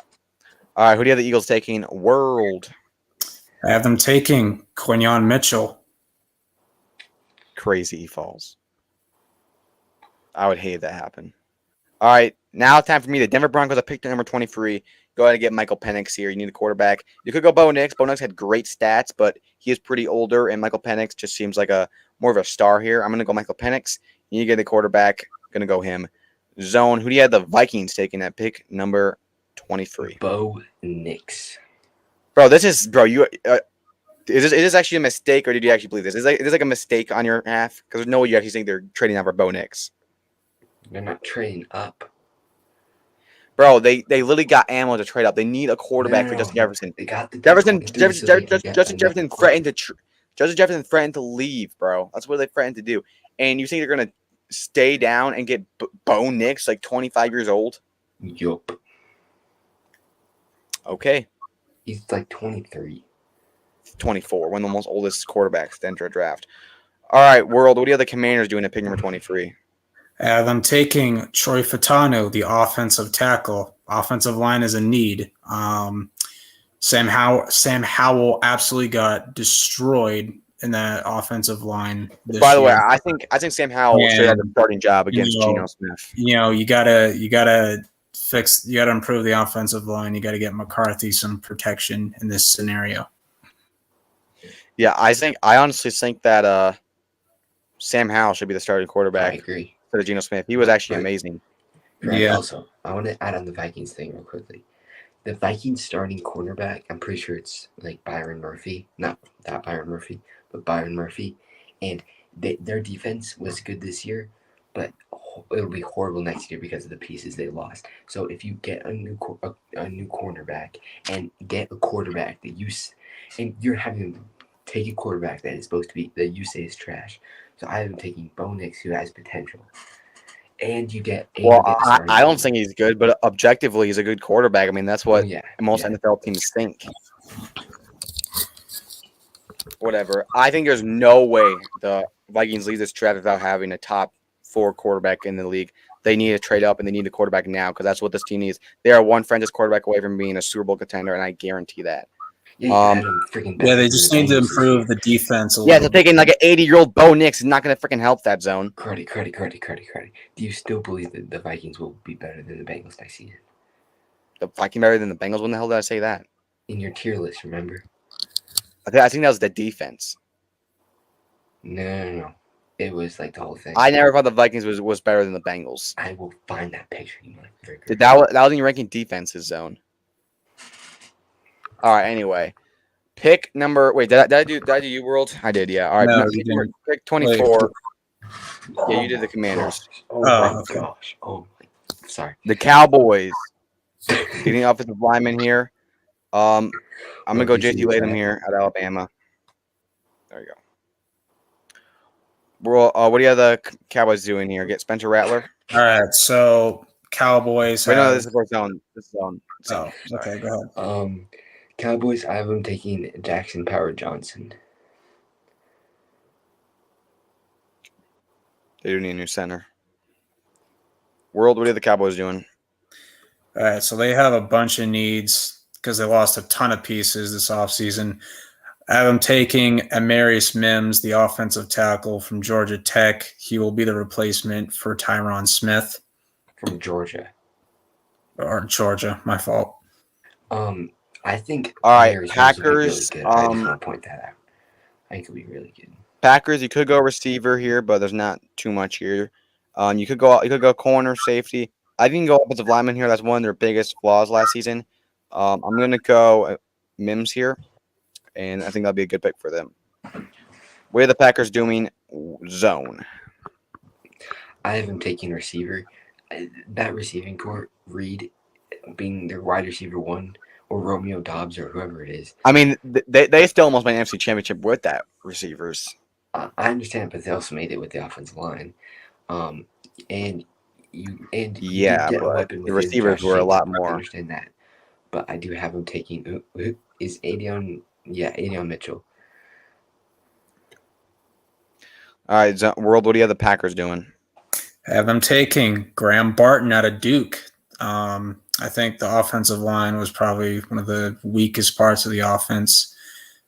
All right, who do you have the Eagles taking? World. I have them taking Quinyon Mitchell. Crazy he falls. I would hate that happen. All right, now time for me. The Denver Broncos. I picked number 23. Go ahead and get Michael Penix here. You need a quarterback. You could go Bo Nix. Bo Nix had great stats, but he is pretty older, and Michael Penix just seems like more of a star here. I'm going to go Michael Penix. You need to get the quarterback. Going to go him. Zone. Who do you have the Vikings taking at pick number 23? Bo Nix. Bro, you. Is this actually a mistake, or did you actually believe this? Is this like a mistake on your half? Because there's no way you actually think they're trading out for Bo Nix. They're not trading up. Bro, they literally got ammo to trade up. They need a quarterback for Justin Jefferson. They got the Justin Jefferson threatened to leave, bro. That's what they threatened to do. And you think they're gonna stay down and get Bo Nix, like 25 years old? Yup. Okay. He's like 23. 24, one of the most oldest quarterbacks to enter a draft. All right, World, what do you have the Commanders doing at pick number 23? I have them taking Troy Fatano, the offensive tackle. Offensive line is a need. Sam Howell absolutely got destroyed in that offensive line. By the way, I think Sam Howell should have the starting job against Geno Smith. You gotta improve the offensive line. You gotta get McCarthy some protection in this scenario. Yeah, I honestly think that Sam Howell should be the starting quarterback. I agree. For the Geno Smith. He was actually amazing. Right. Yeah. Also, I want to add on the Vikings thing real quickly. The Vikings starting cornerback, I'm pretty sure it's like Byron Murphy. Not that Byron Murphy, but Byron Murphy. And their defense was good this year, but it'll be horrible next year because of the pieces they lost. So if you get a new cornerback and get a quarterback that and you're having to take a quarterback that is supposed to be that you say is trash. So I am taking Bo Nix, who has potential, and you get. Well, I don't think he's good, but objectively, he's a good quarterback. I mean, that's what most NFL teams think. Whatever. I think there's no way the Vikings leave this draft without having a top 4 quarterback in the league. They need to trade up, and they need a quarterback now because that's what this team needs. They are one franchise quarterback away from being a Super Bowl contender, and I guarantee that. They just need to improve the defense a little. Yeah, so taking like an 80-year-old Bo Nix is not going to freaking help that zone. Credit. Do you still believe that the Vikings will be better than the Bengals next season? The Vikings better than the Bengals? When the hell did I say that? In your tier list, remember? I think that was the defense. No. It was like the whole thing. I never thought the Vikings was better than the Bengals. I will find that picture. That was in your ranking defenses zone. All right. Anyway, pick number. Wait, did I do you, World? I did. Yeah. All right. No, pick 24. Yeah, you did the Commanders. Oh my gosh. Sorry. The Cowboys. Getting offensive lineman here. I'm gonna go JT Latham here at Alabama. There you go. Bro, what do you have the Cowboys doing here? Get Spencer Rattler. All right. So Cowboys. Wait, no, this is for zone. This is zone. Oh, okay. Go ahead. Cowboys, I have them taking Jackson Power Johnson. They do need a new center. World, what are the Cowboys doing? All right, so they have a bunch of needs because they lost a ton of pieces this offseason. I have them taking Amarius Mims, the offensive tackle from Georgia Tech. He will be the replacement for Tyron Smith. from Georgia. Or Georgia, my fault. I think All right, Harris Jones will be really Packers. good. I just want to point that out. I think he'll be really good. Packers. You could go receiver here, but there's not too much here. You could go corner, safety. I think you can go offensive lineman here. That's one of their biggest flaws last season. I'm gonna go Mims here, and I think that'll be a good pick for them. What are the Packers doing? Zone. I have him taking receiver. That receiving core, Reed being their wide receiver one, or Romeo Dobbs, or whoever it is. I mean, they still almost made an NFC Championship with that receivers. I understand, but they also made it with the offensive line. And you did Yeah, get a but weapon the with receivers Josh were a Jacobs. lot I more. understand that, but I do have him taking. Who is Adion? Yeah, Adion Mitchell. All right, World. What do you have the Packers doing? Have them taking Graham Barton out of Duke. I think the offensive line was probably one of the weakest parts of the offense.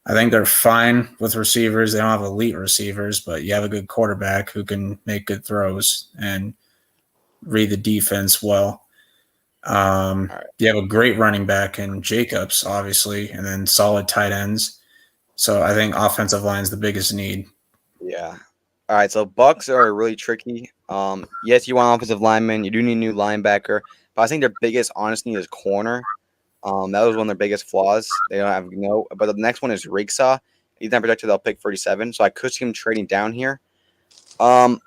I think they're fine with receivers. They don't have elite receivers, but you have a good quarterback who can make good throws and read the defense well. You have a great running back in Jacobs, obviously, and then solid tight ends. So I think offensive line is the biggest need. Yeah. All right, so Bucks are really tricky. Yes, you want offensive lineman. You do need a new linebacker, but I think their biggest, honestly, is corner. That was one of their biggest flaws. They don't have but the next one is Rigsaw. He's not projected. They'll pick 37, so I could see him trading down here. But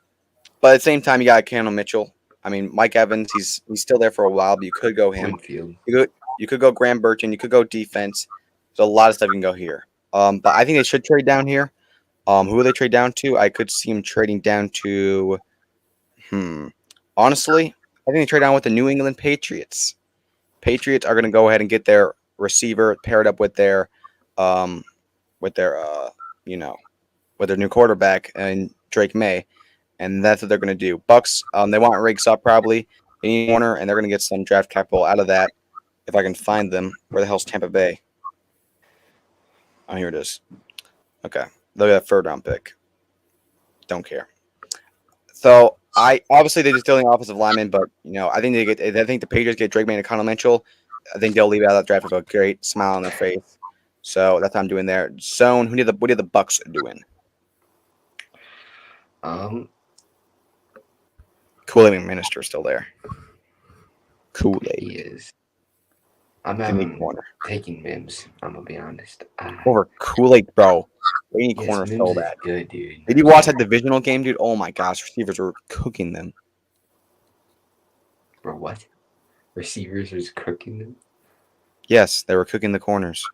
at the same time, you got Kendall Mitchell. I mean, Mike Evans. He's still there for a while, but you could go him. Winfield. You could go Graham Burton. You could go defense. There's a lot of stuff you can go here. But I think they should trade down here. Who will they trade down to? I could see him trading down to. Honestly, I think they trade down with the New England Patriots. Patriots are going to go ahead and get their receiver paired up with their with their new quarterback and Drake May, and that's what they're going to do. Bucks, they want rigs up probably. They need a corner, and they're going to get some draft capital out of that if I can find them. Where the hell's Tampa Bay? Oh, here it is. Okay, they'll get a third round pick. Don't care. So obviously they're still in offensive lineman, but I think the Patriots get Drake May and Connell Mitchell. I think they'll leave out that draft with a great smile on their face. So that's what I'm doing there. Zone. What are the Bucks doing? Kool-Aid Minister still there. Kool-Aid. He is. I'm taking Mims. I'm gonna be honest. Over Kool-Aid, bro. They need Yes, corner Mims so is bad. good, dude. Did you watch that divisional game, dude? Oh my gosh, receivers were cooking them. Bro, what? Receivers is cooking them, Yes, they were cooking the corners.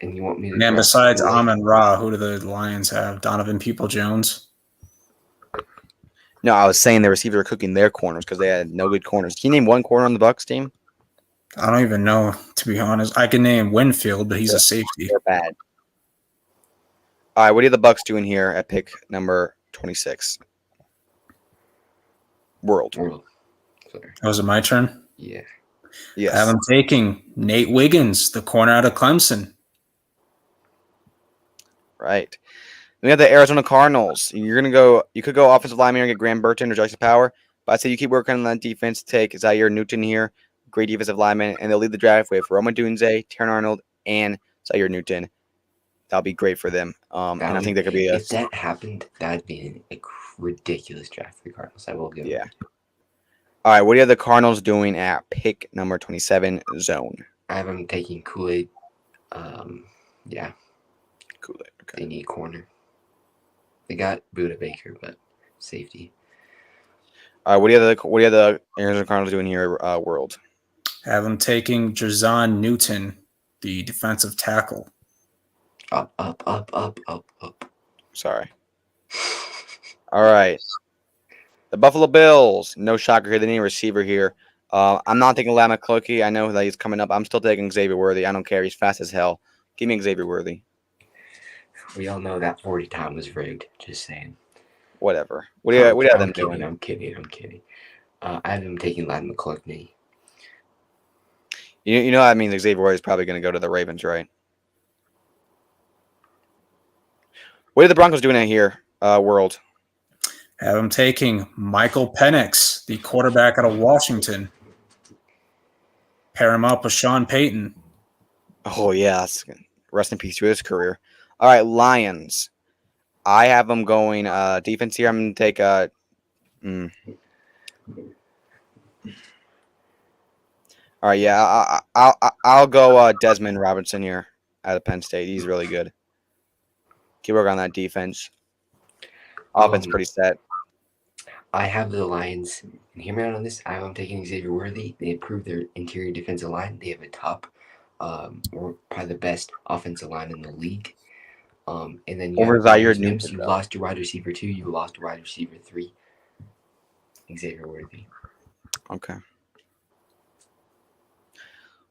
and you want me to? And then grab besides Kool-Aid? Amon Ra, who do the Lions have? Donovan People-Jones? No, I was saying the receivers were cooking their corners because they had no good corners. Can you name one corner on the Bucks team? I don't even know, to be honest. I can name Winfield, but he's a safety. They're bad. All right, what are the Bucks doing here at pick number 26? World. Sorry. Was it my turn? Yeah. Yes. I have them taking Nate Wiggins, the corner out of Clemson. Right. We have the Arizona Cardinals. You could go offensive lineman and get Graham Burton or Jackson Power. But I say you keep working on that defense. Take Zaire Newton here, great defensive lineman, and they'll lead the draft with Roma Dunze, Terran Arnold, and Zaire Newton. That'll be great for them. And I think there could be if that happened, that'd be a ridiculous draft for the Cardinals. I will give. Yeah. All right. What are the Cardinals doing at pick number 27 zone? I have them taking Kool-Aid. Yeah. Kool-Aid. Okay. They need corner. They got Buda Baker, but safety. All right. What are the Arizona Cardinals doing here? World. Have them taking Jerzon Newton, the defensive tackle. Up. Sorry. All right. The Buffalo Bills. No shocker here. They need a receiver here. I'm not taking Lamar Cloakey. I know that he's coming up. I'm still taking Xavier Worthy. I don't care. He's fast as hell. Give me Xavier Worthy. We all know that 40 time was rigged. Just saying. Whatever. What do you have them kidding, doing? I'm kidding. I have them taking Ladd McClunkey. You know that means Xavier Worthy is probably going to go to the Ravens, right? What are the Broncos doing out here, World? Have them taking Michael Penix, Penix, the quarterback out of Washington. Pair him up with Sean Payton. Oh, yes. Rest in peace to his career. All right, Lions. I have them going defense here. I'm going to take All right, yeah, I'll go Desmond Robinson here out of Penn State. He's really good. Keep working on that defense. Offense pretty set. I have the Lions. And hear me out on this. I'm taking Xavier Worthy. They improved their interior defensive line. They have a top, or probably the best offensive line in the league. And then you Over have Zaire Mims. Newton, You though. lost your wide receiver 2. You lost wide receiver 3. Xavier Worthy. Okay.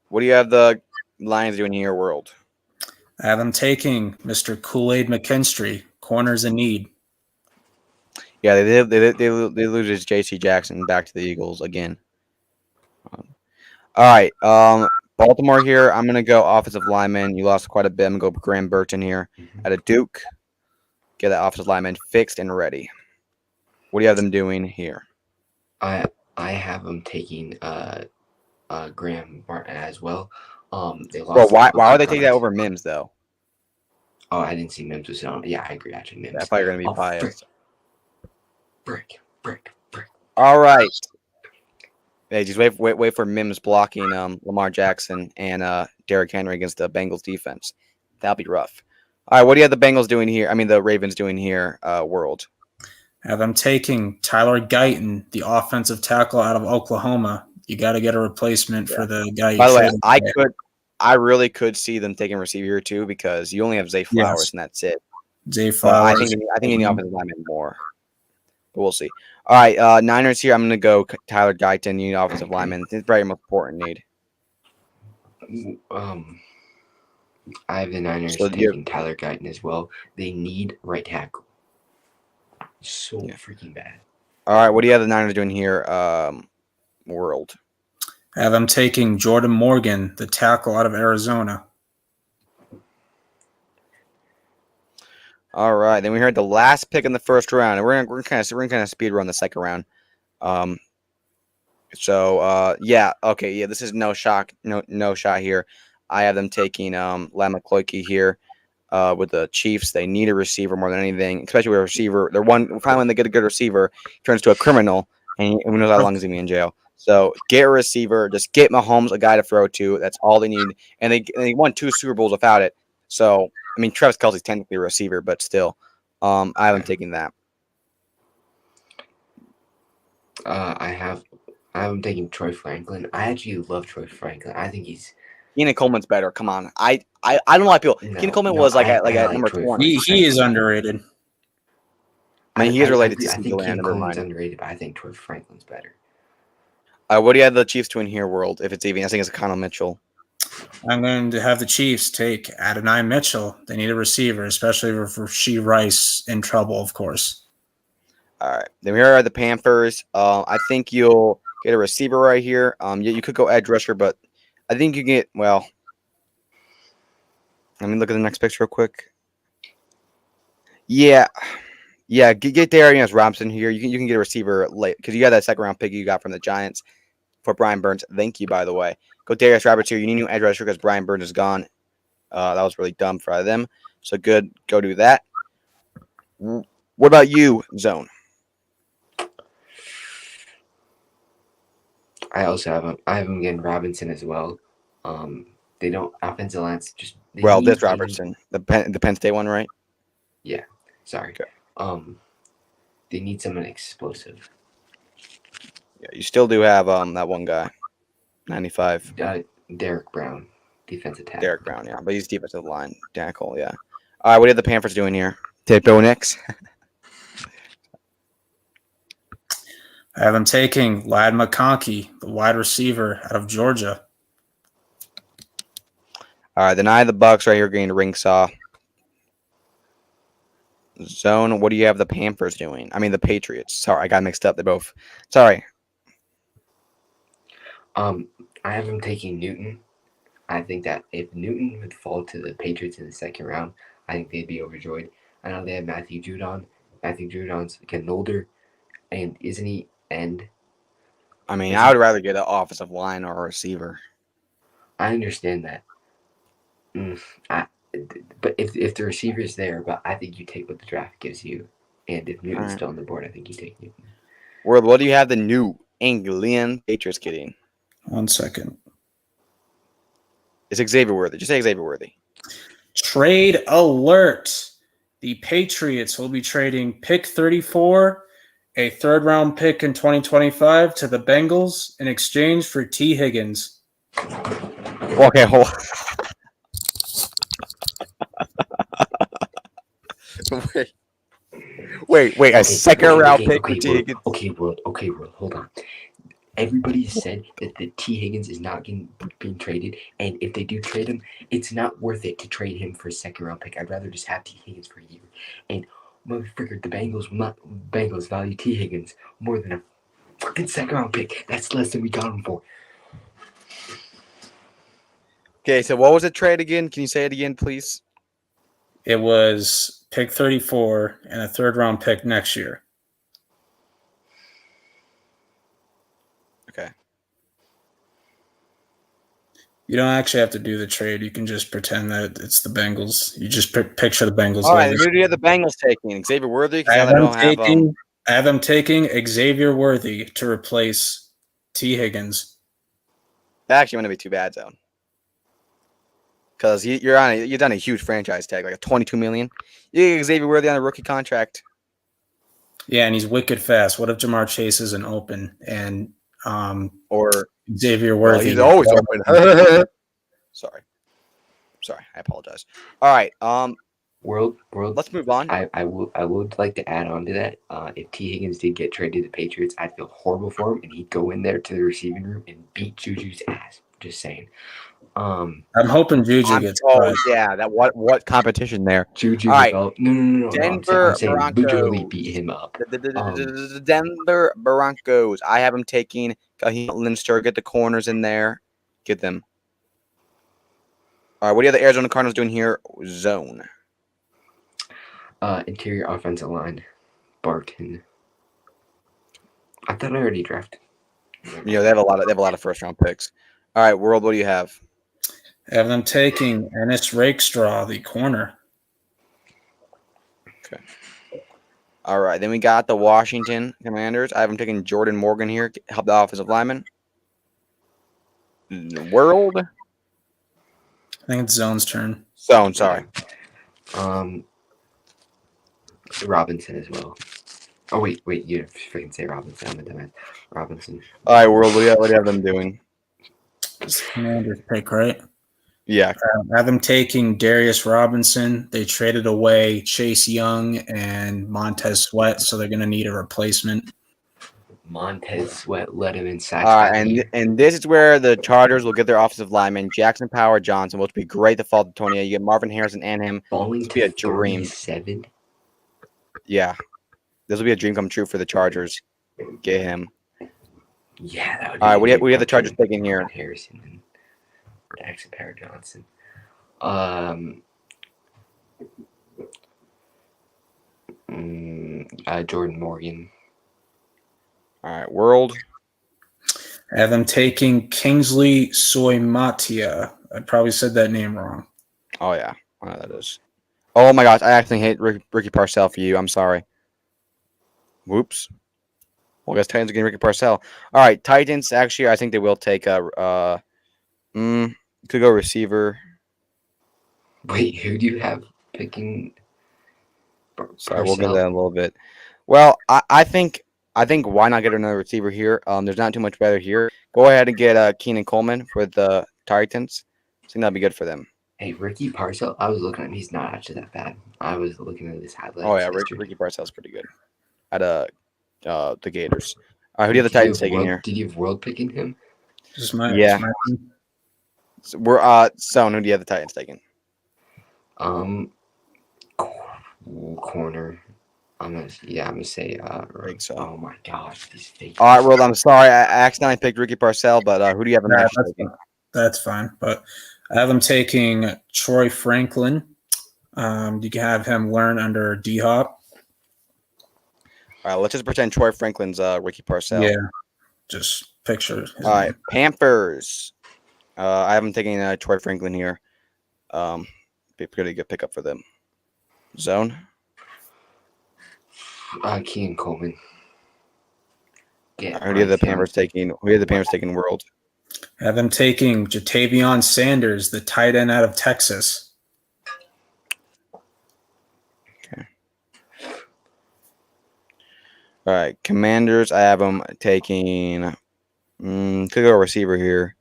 What do you have the Lions doing here, World? I have them taking Mr. Kool-Aid McKinstry, corners in need. Yeah, they lose J.C. Jackson back to the Eagles again. All right, Baltimore here. I'm gonna go offensive lineman. You lost quite a bit. I'm gonna go Graham Burton here at a Duke. Get that offensive lineman fixed and ready. What do you have them doing here? I have them taking Graham Martin as well. They lost. Bro, why a couple would they take that guards. over Mims though? Oh, I didn't see Mims was on. Yeah, I agree. Actually, Mims. I thought you were gonna be Oh, biased. Brick. All right. Hey, just wait for Mims blocking Lamar Jackson and Derrick Henry against the Bengals defense. That'll be rough. All right, what do you have the Bengals doing here? I mean, the Ravens doing here, World? I have them taking Tyler Guyton, the offensive tackle out of Oklahoma. You got to get a replacement for the guy. By the way, I really could see them taking receiver here too because you only have Zay Flowers and that's it. Zay Flowers. I think in the offensive lineman more, but we'll see. All right, Niners here. I'm going to go Tyler Guyton, the offensive lineman. It's very important need. I have the Niners taking Tyler Guyton as well. They need right tackle. So freaking bad. All right, what do you have the Niners doing here, World? I have them taking Jordan Morgan, the tackle out of Arizona. All right, then we heard the last pick in the first round, and we're gonna kind of speed run the second round. This is no shot here. I have them taking Lam McCloskey here with the Chiefs. They need a receiver more than anything, especially with a receiver. Finally when they get a good receiver, turns to a criminal, and who knows how long he's gonna be in jail. So get a receiver, just get Mahomes a guy to throw to. That's all they need, and they won 2 Super Bowls without it. So I mean, Travis Kelce's technically a receiver, but still, I haven't taken that. I have them taking Troy Franklin. I actually love Troy Franklin. I think he's. Keenan Coleman's better. Come on, I don't know why people. Keenan Coleman was at number 20. He is underrated. I mean, he is related to I think Keenan Coleman's underrated, but I think Troy Franklin's better. What do you have the Chiefs doing here, World? If it's even, I think it's Connell Mitchell. I'm going to have the Chiefs take Adonai Mitchell. They need a receiver, especially for Rashee Rice in trouble, of course. All right. Then here are the Panthers. I think you'll get a receiver right here. You could go edge rusher, but I think you get, well, let me look at the next picture real quick. Yeah, get Darius Robinson here. You can get a receiver late because you got that second round pick you got from the Giants for Brian Burns. Thank you, by the way. Go Darius Robinson here. You need a new edge rusher because Brian Burns is gone. That was really dumb for them. So good. Go do that. What about you, Zone? I have him getting Robinson as well. They don't offensive lines just. This Robertson, the Penn State one, right? Yeah. Sorry. Okay. They need someone explosive. Yeah, you still do have that one guy, 95. Derek Brown, defensive tackle. Derek Brown, yeah, but he's defensive line tackle, yeah. All right, what are the Panthers doing here? Take Bo Nix. I have them taking Ladd McConkey, the wide receiver out of Georgia. All right, then I have the Bucks right here getting ring saw. Zone, what do you have the Panthers doing? I mean the Patriots. Sorry, I got mixed up. They're both. Sorry. I have them taking Newton. I think that if Newton would fall to the Patriots in the second round, I think they'd be overjoyed. I know they have Matthew Judon. Matthew Judon's getting older, and isn't he? And I mean, I would rather get an offensive line or a receiver. I understand that. But if the receiver is there, but I think you take what the draft gives you, and if Newton's Alright. still on the board, I think you take Newton. World, what do you have the New England Patriots getting? 1 second. It's Xavier Worthy. Just say Xavier Worthy. Trade alert. The Patriots will be trading pick 34, a third-round pick in 2025 to the Bengals in exchange for T. Higgins. Okay, hold on. Wait, a second-round pick for T. Higgins? Okay, world, hold on. Everybody said that the T. Higgins is not being traded, and if they do trade him, it's not worth it to trade him for a second-round pick. I'd rather just have T. Higgins for a year. And motherfucker, the Bengals value T. Higgins more than a fucking second-round pick. That's less than we got him for. Okay, so what was the trade again? Can you say it again, please? It was pick 34 and a third-round pick next year. Okay. You don't actually have to do the trade. You can just pretend that it's the Bengals. You just picture the Bengals. All right, logos. who do you have the Bengals taking? Xavier Worthy? 'Cause I now have, they them don't have, taking, I have them taking Xavier Worthy to replace T. Higgins. that actually wouldn't be too bad, though. Because you're done a huge franchise tag, like a $22 million. You get Xavier Worthy on a rookie contract. Yeah, and he's wicked fast. What if Jamar Chase isn't open and Or Xavier well, Worthy? he's always open. Sorry, I apologize. All right, World. let's move on. I would like to add on to that. If T. Higgins did get traded to the Patriots, I'd feel horrible for him, and he'd go in there to the receiving room and beat Juju's ass. Just saying. I'm hoping Juju gets cut. Yeah, that what competition there? Juju. All right. No. Denver I'm saying Broncos. literally beat him up. The Denver Broncos. I have them taking Kaheem Linster. Get the corners in there. Get them. All right, what are the Arizona Cardinals doing here? Zone. Interior offensive line, Barton. I thought I already drafted. You know, they have a lot of first round picks. All right, World, what do you have? I have them taking Ennis Rakestraw, the corner. Okay. All right, then we got the Washington Commanders. I have them taking Jordan Morgan here, help the offensive lineman. World. I think it's Zone's turn. Zone, sorry. Robinson as well. Oh wait, you freaking say Robinson. I'm a dumbass. Robinson. All right, World, what do you have them doing? It's Commander's pick, right? Yeah. I have them taking Darius Robinson. They traded away Chase Young and Montez Sweat, so they're going to need a replacement. Montez Sweat led him in sacks. All right, and this is where the Chargers will get their offensive lineman, Jackson Power Johnson, which would be great to fall to Tony. You get Marvin Harrison and him. Falling be a to dream. 37. Yeah. This will be a dream come true for the Chargers. Get him. Yeah, that would be All right, a what do you great have the Chargers fucking taking here? Harrison and Jackson Power Johnson. Jordan Morgan. All right, World. I have them taking Kingsley Soymatia. I probably said that name wrong. Oh, yeah. I know that is. Oh, my gosh. I actually hate Ricky Parcell for you. I'm sorry. Whoops. Well, I guess Titans are getting Ricky Parcell. All right, Titans, actually, I think they will take a could go receiver. Wait, who do you have picking? Sorry, we'll get to that in a little bit. Well, I think why not get another receiver here? There's not too much better here. Go ahead and get Keenan Coleman for the Titans. I think that'd be good for them. Hey, Ricky Parcell. I was looking at him. He's not actually that bad. I was looking at his highlights. Oh yeah, Ricky Parcell's pretty good. At the Gators. All right, who do you have the Titans taking here? Did you have World picking him? Just my So we're Son, who do you have the Titans taking? Corner. I'm gonna say So. Oh my gosh, these fake. All right, World, I'm sorry. I accidentally picked Ricky Parcell, but who do you have them taking? That's fine. But I have them taking Troy Franklin. You can have him learn under D-Hop. All right, let's just pretend Troy Franklin's Ricky Parcell. Yeah. Just picture. His All right, name. Panthers. I haven't taken Troy Franklin here. Be a pretty good pickup for them. Zone. Kean Coleman. Who do you have the Panthers taking? Who do you have the Panthers taking World? Have them taking Jatavion Sanders, the tight end out of Texas. Okay. All right, Commanders. I have them taking. Could go receiver here.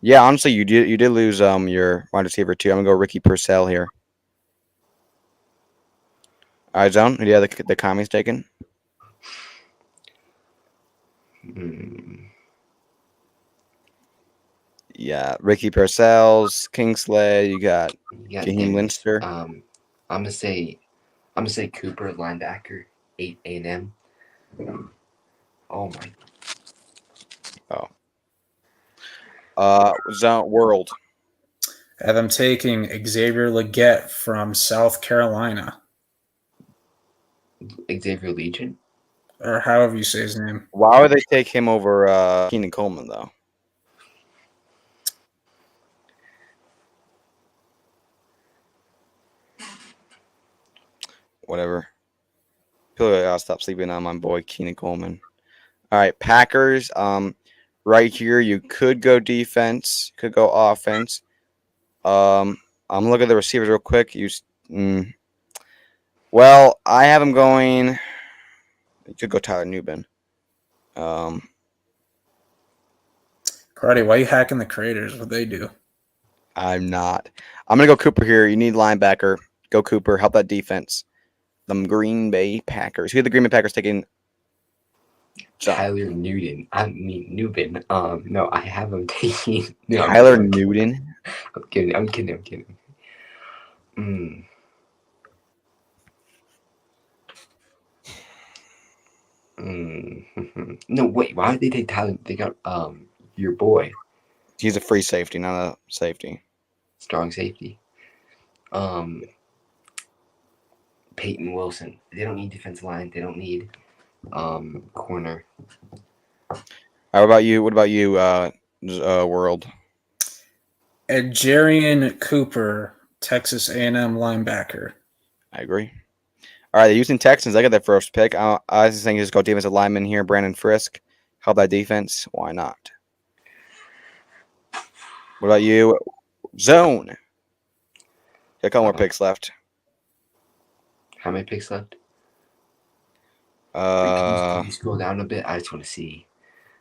Yeah, honestly, you did lose your wide receiver too. I'm gonna go Ricky Purcell here. All right, Zone. Who do you have the commies taking? Yeah, Ricky Purcell's Kingsley. You got Jaheim Linster. I'm gonna say Cooper, linebacker, 8 A&M. Oh my. Zone World. Have them taking Xavier Legette from South Carolina, Xavier Legion. or however you say his name. Why would they take him over Keenan Coleman though? Whatever. Feel like I gotta stop sleeping on my boy Keenan Coleman. All right, Packers. Right here, you could go defense, could go offense. I'm looking at the receivers real quick. Well, I have him going. You could go Tyler Nubin. Karate, why are you hacking the creators? What they do? I'm not. I'm gonna go Cooper here. You need linebacker. Go Cooper. Help that defense. The Green Bay Packers. Who are the Green Bay Packers taking? Tyler Newton. Nubin. No, I have him taking. No, Tyler Newton. I'm kidding. No, wait. Why did they take Tyler? They got your boy, He's a free safety, not a safety. strong safety. Peyton Wilson. They don't need defensive line. They don't need corner. What about you? World? Jarian Cooper, Texas A&M linebacker. I agree. All right, the Houston Texans. I got their first pick. I was thinking just go defensive lineman here, Brandon Frisk. Help that defense. Why not? What about you? Zone. Got a couple more picks left. How many picks left? Uh, Can you scroll down a bit? I just want to see.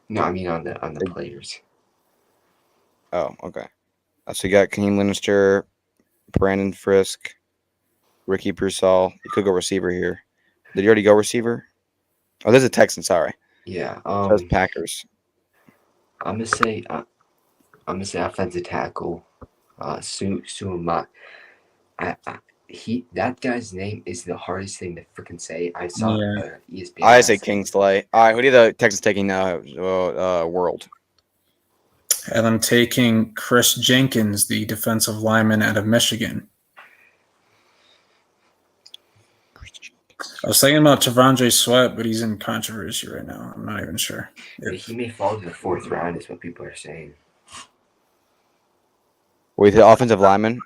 No, I mean on the players. Oh, okay. So you got Kaheem Linnister, Brandon Frisk, Ricky Purcell. You could go receiver here. Did you already go receiver? Oh, there's a Texan. Sorry. Yeah. Those Packers. I'm gonna say offensive tackle. Suama. That guy's name is the hardest thing to freaking say. I saw ESPN. I say Kingsley. All right, who do the Texans taking? World. And I'm taking Chris Jenkins, the defensive lineman out of Michigan. I was thinking about Tavondre Sweat, but he's in controversy right now. I'm not even sure. He may fall to the 4th round, is what people are saying. With the offensive lineman.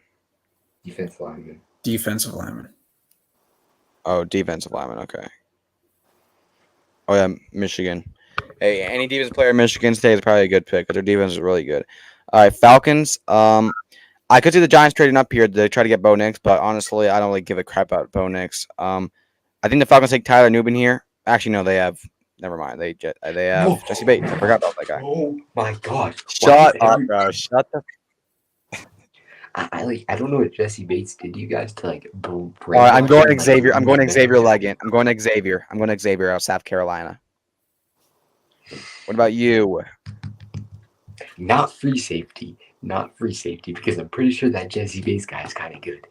Defensive lineman. Defensive lineman. Oh, defensive lineman. Okay. Oh yeah, Michigan. Hey, any defensive player in Michigan State is probably a good pick because their defense is really good. All right, Falcons. I could see the Giants trading up here to try to get Bo Nix, but honestly, I don't really give a crap about Bo Nix. I think the Falcons take Tyler Nubin here. Actually, no, they have. Never mind. They have Jesse Bates. I forgot about that guy. Oh my God! Shut up, bro. Shut the. I don't know what Jesse Bates did to you guys to like. All right, I'm going Xavier. I'm going Xavier Leggett. I'm going Xavier out of South Carolina. What about you? Not free safety, because I'm pretty sure that Jesse Bates guy is kind of good.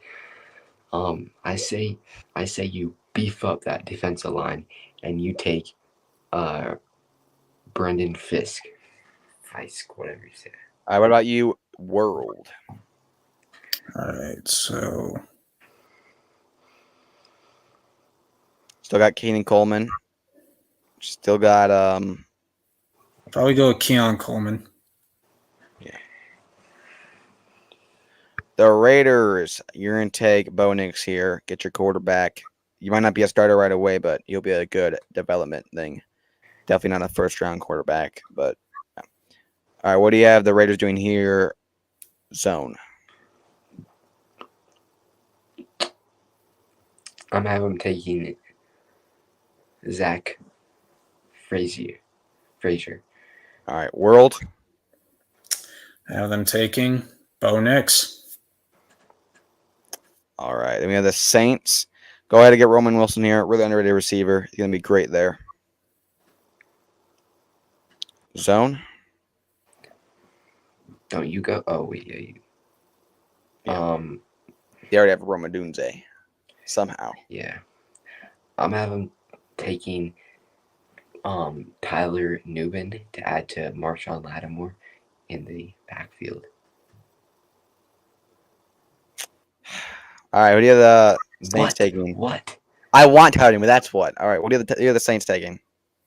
I say you beef up that defensive line and you take Brendan Fisk, whatever you say. All right, what about you, World? All right, so Still got Keenan Coleman. Still got Probably go with Keon Coleman. The Raiders, you're going to take Bo Nix here. Get your quarterback. You might not be a starter right away, but you'll be a good development thing. Definitely not a first-round quarterback, but yeah. All right, what do you have the Raiders doing here? Zone. I'm having taking Zach Frazier. All right, World. I have them taking Bo Nix. All right, then we have the Saints. Go ahead and get Roman Wilson here. Really underrated receiver. He's going to be great there. Zone. Don't you go? Oh, wait, yeah, you. Yeah. They already have Roma Dunze. Somehow. Yeah. I'm having taking Tyler Newman to add to Marshawn Lattimore in the backfield. All right, what do you have the Saints taking? What? I want Tyler Newman, but that's what. All right, what do you have the Saints taking?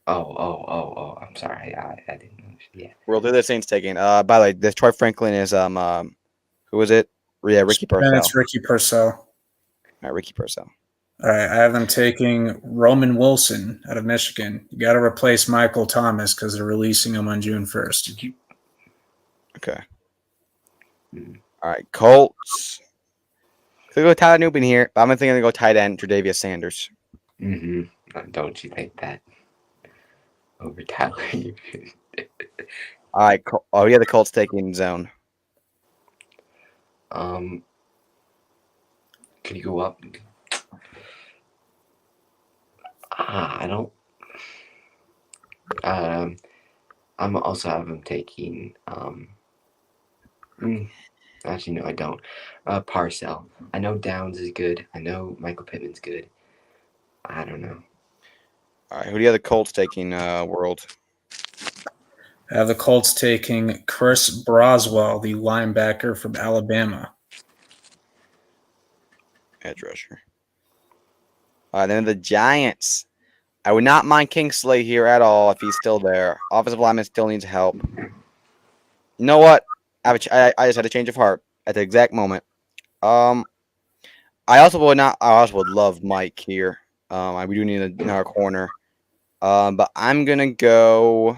Oh. I'm sorry. I didn't know. Yeah. World, who are the Saints taking? By the way, this Troy Franklin is who was it? Yeah, Ricky Purcell. And it's Ricky Purcell. All right, Ricky Purcell. All right, I have them taking Roman Wilson out of Michigan. You got to replace Michael Thomas because they're releasing him on June 1st. Okay. All right, Colts. So go Tyler Newman here, but I'm thinking to go tight end Tre'Davious Sanders. Don't you think that over Tyler? All right, yeah, the Colts taking zone. Can you go up? I don't. I'm also having taking. Actually, no, I don't. Parcell. I know Downs is good. I know Michael Pittman's good. I don't know. All right, who do you have the Colts taking? World. I have the Colts taking Chris Broswell, the linebacker from Alabama. Edge rusher. All right, then the Giants. I would not mind Kingsley here at all if he's still there. Offensive lineman still needs help. You know what? I just had a change of heart at the exact moment. I also would love Mike here. We do need another corner. But I'm gonna go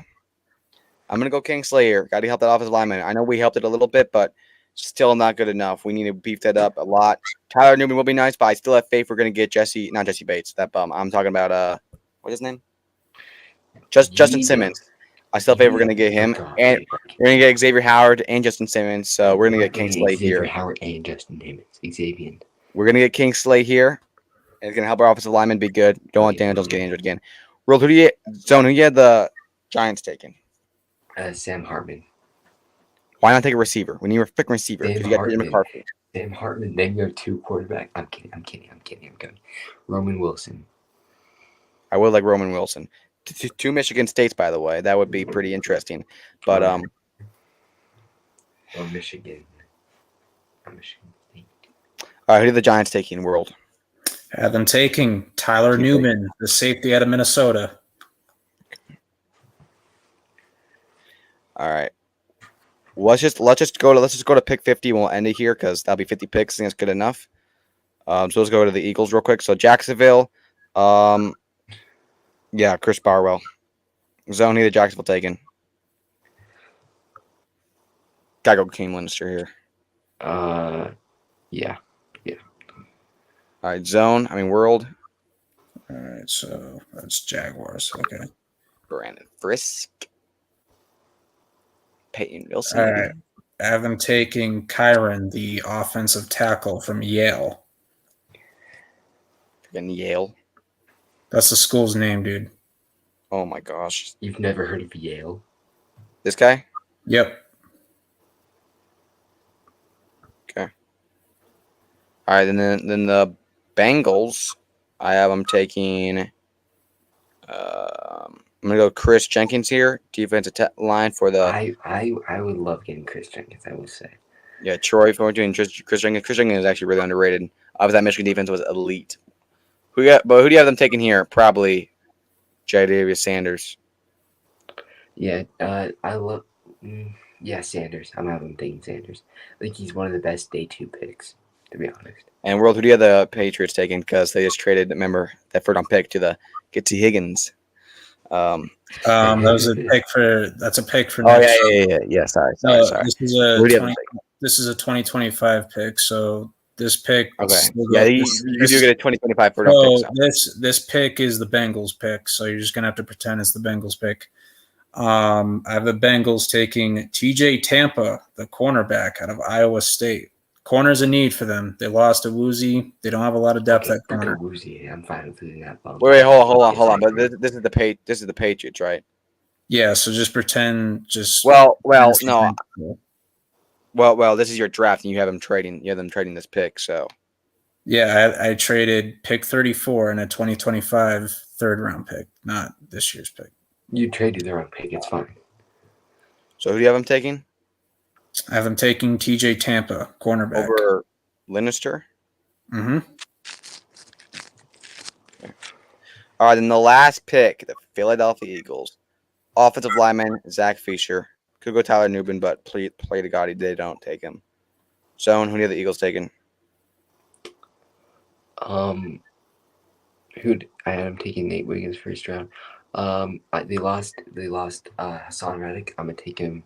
Kingsley here. Got to help that offensive lineman. I know we helped it a little bit, but still not good enough. We need to beef that up a lot. Tyler Newman will be nice, but I still have faith we're gonna get not Jesse Bates. That bum. I'm talking about what's his name? Justin Simmons. I still think we're going to get him, and we're going to get Xavier Howard and Justin Simmons. So we're going to get Kingsley here. Xavier Howard and Justin Simmons. Xavier. We're going to get Kingsley here, and it's going to help our offensive lineman be good. Don't want Daniels get injured again. World, who do you had the Giants taking? Sam Hartman. Why not take a receiver? We need a freaking receiver because you got Jim McCarthy. Sam Hartman. Then go 2 quarterback. I'm kidding. I'm going. Roman Wilson. I would like Roman Wilson. 2 Michigan States, by the way. That would be pretty interesting. But Michigan. Michigan State. All right, who are the Giants taking? World. I have them taking Tyler Newman, the safety out of Minnesota. All right. Let's just go to pick 50 and we'll end it here because that'll be 50 picks. I think that's good enough. So let's go to the Eagles real quick. So Jacksonville. Yeah, Chris Barwell. Zone either Jacksonville taken. Gotta go Kane Winster here. Yeah. All right, zone. World. All right, so that's Jaguars. Okay. Brandon Frisk. Peyton Wilson. All right. I have them taking Kyron, the offensive tackle from Yale. Again, Yale. That's the school's name, dude. Oh my gosh. You've never heard of Yale? This guy? Yep. Okay. All right, and then the Bengals. I have them taking. I'm gonna go Chris Jenkins here, defensive line for the. I would love getting Chris Jenkins. I will say. Yeah, Troy. If we're doing Chris Jenkins, Chris Jenkins is actually really underrated. Obviously, that Michigan defense was elite. Who do you have them taking here? Probably Jadavius Sanders. Yeah, I love. Yeah, Sanders. I'm having taking Sanders. I think he's one of the best day 2 picks, to be honest. And World, who do you have the Patriots taking? Because they just traded, remember, that first round pick to the get to Higgins. That was a pick for. That's a pick for Oh next. yeah. Sorry. This is a Who do you have 20, This is a 2025 pick. So this pick. Okay. Yeah, you do get a 2025 first round So pick. So. this pick is the Bengals pick. So you're just gonna have to pretend it's the Bengals pick. I have the Bengals taking T.J. Tampa, the cornerback out of Iowa State. Corner's a need for them. They lost to Woozy. They don't have a lot of depth at corner. Woozy. I'm fine with losing that bump. Wait, hold on. But this is the Patriots, right? Yeah, so just pretend. Well, no. Well, this is your draft, and you have them trading. You have them trading this pick, so. Yeah, I traded pick 34 and a 2025 third round pick, not this year's pick. You traded the wrong pick. It's fine. So who do you have them taking? I have them taking T.J. Tampa, cornerback. Over Linnister? Mm-hmm. Okay. All right, then the last pick, the Philadelphia Eagles. Offensive lineman, Zach Fisher. Could go Tyler Nubin, but play to God, they don't take him. Zone, who do you have the Eagles taking? I am taking Nate Wiggins first round. They lost Hassan Reddick. I'm gonna take him.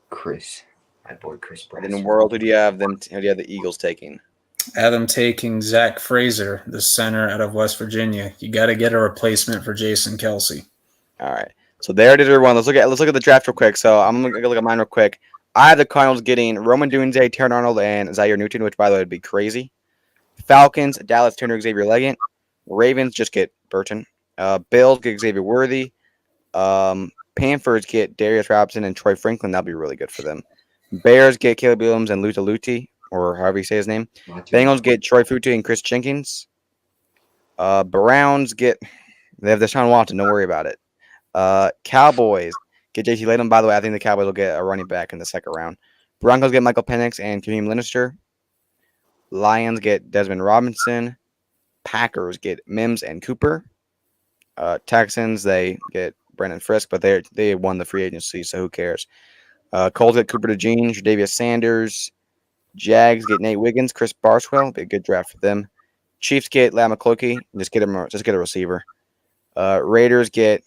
Chris, my boy Chris Bryant. In the world, who do you have the Eagles taking? I have them taking Zach Fraser, the center out of West Virginia. You got to get a replacement for Jason Kelsey. All right. So there it is, everyone. Let's look at the draft real quick. So I'm gonna look at mine real quick. I have the Cardinals getting Roman Dunze, Terran Arnold, and Zaire Newton, which by the way would be crazy. Falcons, Dallas Turner, Xavier Leggett. Ravens just get Burton. Bills get Xavier Worthy. Panthers get Darius Robinson and Troy Franklin. That'll be really good for them. Bears get Caleb Williams and Luta Luti, or however you say his name. Bengals get Troy Futi and Chris Jenkins. Browns they have Deshaun Watson. Don't worry about it. Cowboys get JT Latham. By the way, I think the Cowboys will get a running back in the second round. Broncos get Michael Penix and Kareem Linnister. Lions get Desmond Robinson. Packers get Mims and Cooper. Texans, they get Brandon Frisk, but they won the free agency, so who cares? Colts get Cooper DeJean, Tre'Davious Sanders. Jags get Nate Wiggins, Chris Barswell. Be a good draft for them. Chiefs get Lam McCloukey. Just get a receiver. Raiders get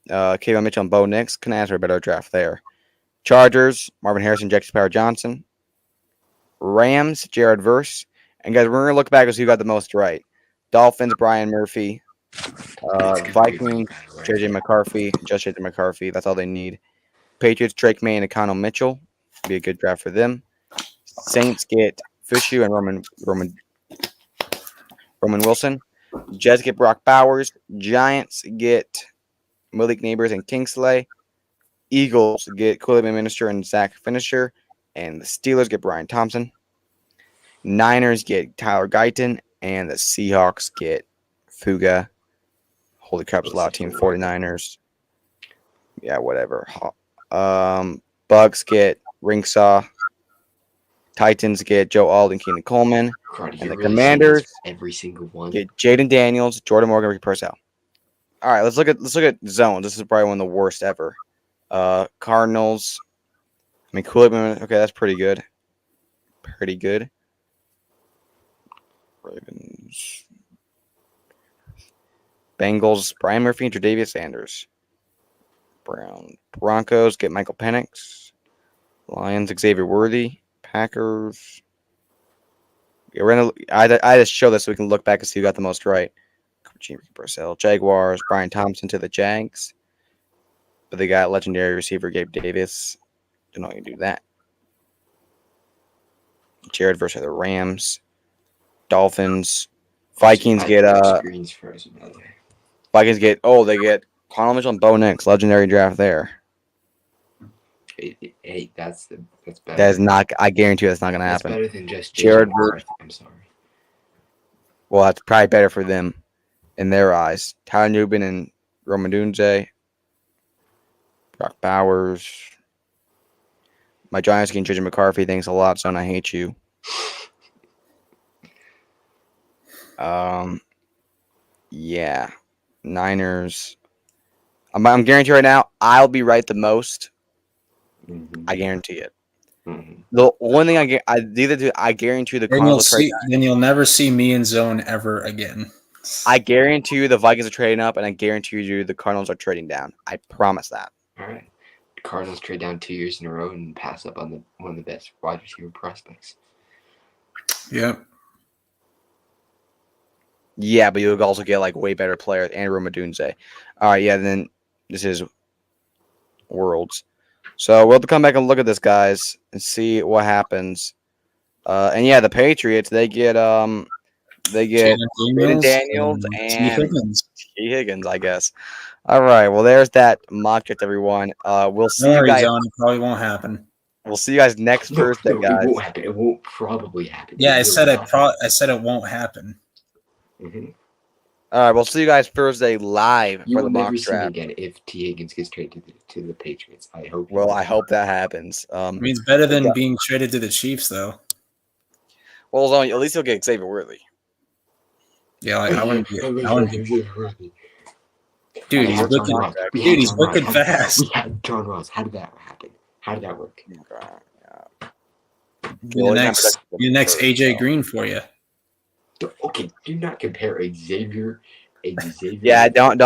Kayvon Mitchell and Bo Nix. Couldn't ask for a better draft there. Chargers, Marvin Harrison, Jackson Power Johnson. Rams, Jared Verse. And guys, we're going to look back and see who got the most right. Dolphins, Brian Murphy. Vikings, JJ McCarthy, just JJ McCarthy. That's all they need. Patriots, Drake May and Econo Mitchell. Be a good draft for them. Saints get Fishu and Roman Wilson. Jets get Brock Bowers. Giants get Malik Neighbors and Kingsley. Eagles get Cooley Minister and Zach Finisher. And the Steelers get Brian Thompson. Niners get Tyler Guyton. And the Seahawks get Fuga. Holy crap, it's a lot of team. 49ers. Yeah, whatever. Bucks get Ringsaw. Titans get Joe Alden, Keenan Coleman. Cardi, and the really Commanders every single one. get Jaden Daniels, Jordan Morgan, Ricky Purcell. All right, let's look at zones. This is probably one of the worst ever. Cardinals. I mean, Coolidge. Okay, that's pretty good. Pretty good. Ravens. Bengals. Brian Murphy and Tre'Davious Sanders. Broncos get Michael Penix. Lions, Xavier Worthy. Packers. I just show this so we can look back and see who got the most right. Purcell. Jaguars, Brian Thompson to the Jags. But they got legendary receiver Gabe Davis. Don't know how you do that. Jared versus the Rams. Dolphins. Vikings get Screen's frozen, by the way. Vikings get they get Connell Mitchell and Bo Nix. Legendary draft there. Hey, that's better. That is not. I guarantee you that's not going to That's happen. better than just Jared McCarthy. I'm sorry. Well, that's probably better for them in their eyes. Tyler Nubin and Roman Dunze. Brock Bowers. My Giants getting JJ McCarthy. Thanks a lot, son. I hate you. Yeah. Niners. I'm guaranteeing right now, I'll be right the most. Mhm. I guarantee it. Mhm. The only thing I guarantee the Then Cardinals will trade. then you'll never see me in zone ever again. I guarantee you the Vikings are trading up, and I guarantee you the Cardinals are trading down. I promise that. All right. Cardinals trade down 2 years in a row and pass up on one of the best wide receiver prospects. Yep. Yeah, but you'll also get like way better players and Roma Dunze. All right, yeah, then this is Worlds. So we'll have to come back and look at this, guys, and see what happens. And yeah, the Patriots, they get Jaden Daniels T. and Higgins. T. Higgins, I guess. All right, well, there's that mock draft, everyone. We'll see Don't you worry, guys. John. It probably won't happen. We'll see you guys next Thursday, No, guys. it won't happen. It won't probably happen. Yeah, I will said not. I said it won't happen. Mhm. All right, we'll see you guys Thursday live You for will the mock never see me draft. again if T. Higgins gets traded to the Patriots. I hope. Well, I hope that happens. I mean, it's better than Yeah. being traded to the Chiefs, though. Well, at least he'll get Xavier Worthy. Yeah, like, I wouldn't be. Dude, he's had John looking. Ross. We Dude, had he's John Ross. looking fast. We had John Ross. How did that happen? How did that work? Be the next AJ Green for you. Okay, do not compare Xavier. Yeah, don't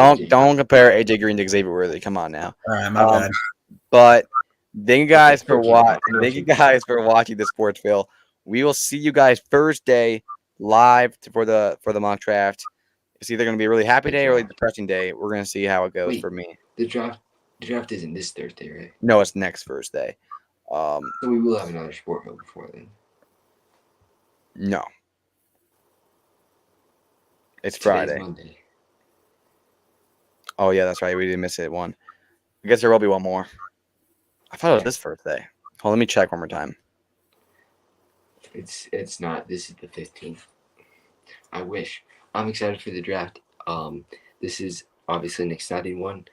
compare AJ Green to Xavier Worthy. Come on now. All right, my bad. But thank you guys for Okay, watching the Sportsville. We will see you guys Thursday live for the mock draft. It's either going to be a really happy day or a really depressing day. We're going to see how it goes for me. The draft isn't this Thursday, right? No, it's next Thursday. So we will have another Sportville before then. No. It's Today's Friday. Monday. Oh, yeah, that's right. We didn't miss it one. I guess there will be one more. I thought it was this Thursday. Hold on, let me check one more time. It's not. This is the 15th. I wish. I'm excited for the draft. This is obviously an exciting one.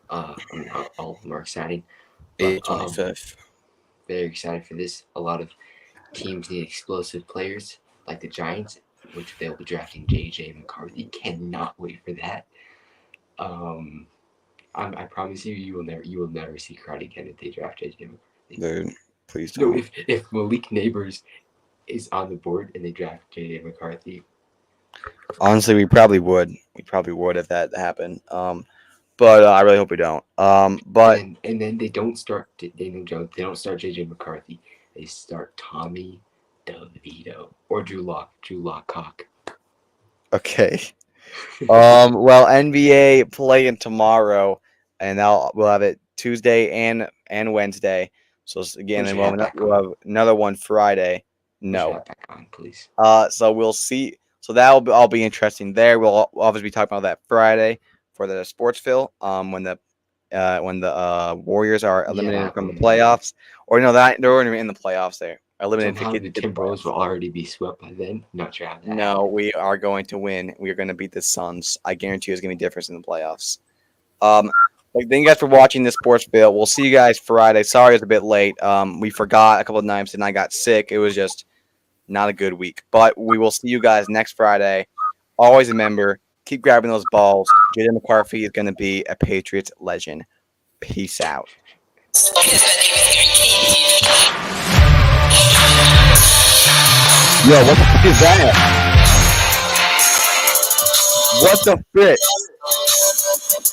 All of them are exciting. But, 25th. very excited for this. A lot of teams need explosive players, like the Giants, which they'll be drafting J.J. McCarthy. Cannot wait for that. I promise you will never see Crowd again if they draft J.J. McCarthy. Dude, please don't. No, if Malik Neighbors is on the board and they draft J.J. McCarthy. Honestly, we probably would. We probably would if that happened. But I really hope we don't. But and then they don't start Daniel Jones. They don't start J.J. McCarthy. They start Tommy DeVito or Drew Lock. okay. Well, NBA playing tomorrow, and we'll have it Tuesday and Wednesday. So again, then we'll have another one Friday. No. Back on, please. So we'll see. So that'll all be interesting there. We'll obviously be talking about that Friday for the Sportsville. When the Warriors are eliminated from the playoffs, or no, they're already in the playoffs. They're eliminated. Somehow the Timberwolves will already be swept by then. Not sure how that. No, we are going to win. We are going to beat the Suns. I guarantee you, it's going to be different in the playoffs. Thank you guys for watching this Sportsville. We'll see you guys Friday. Sorry it's a bit late. We forgot a couple of times and I got sick. It was just not a good week. But we will see you guys next Friday. Always remember, keep grabbing those balls. J.J. McCarthy is going to be a Patriots legend. Peace out. Yo, what the fuck is that? What the frick?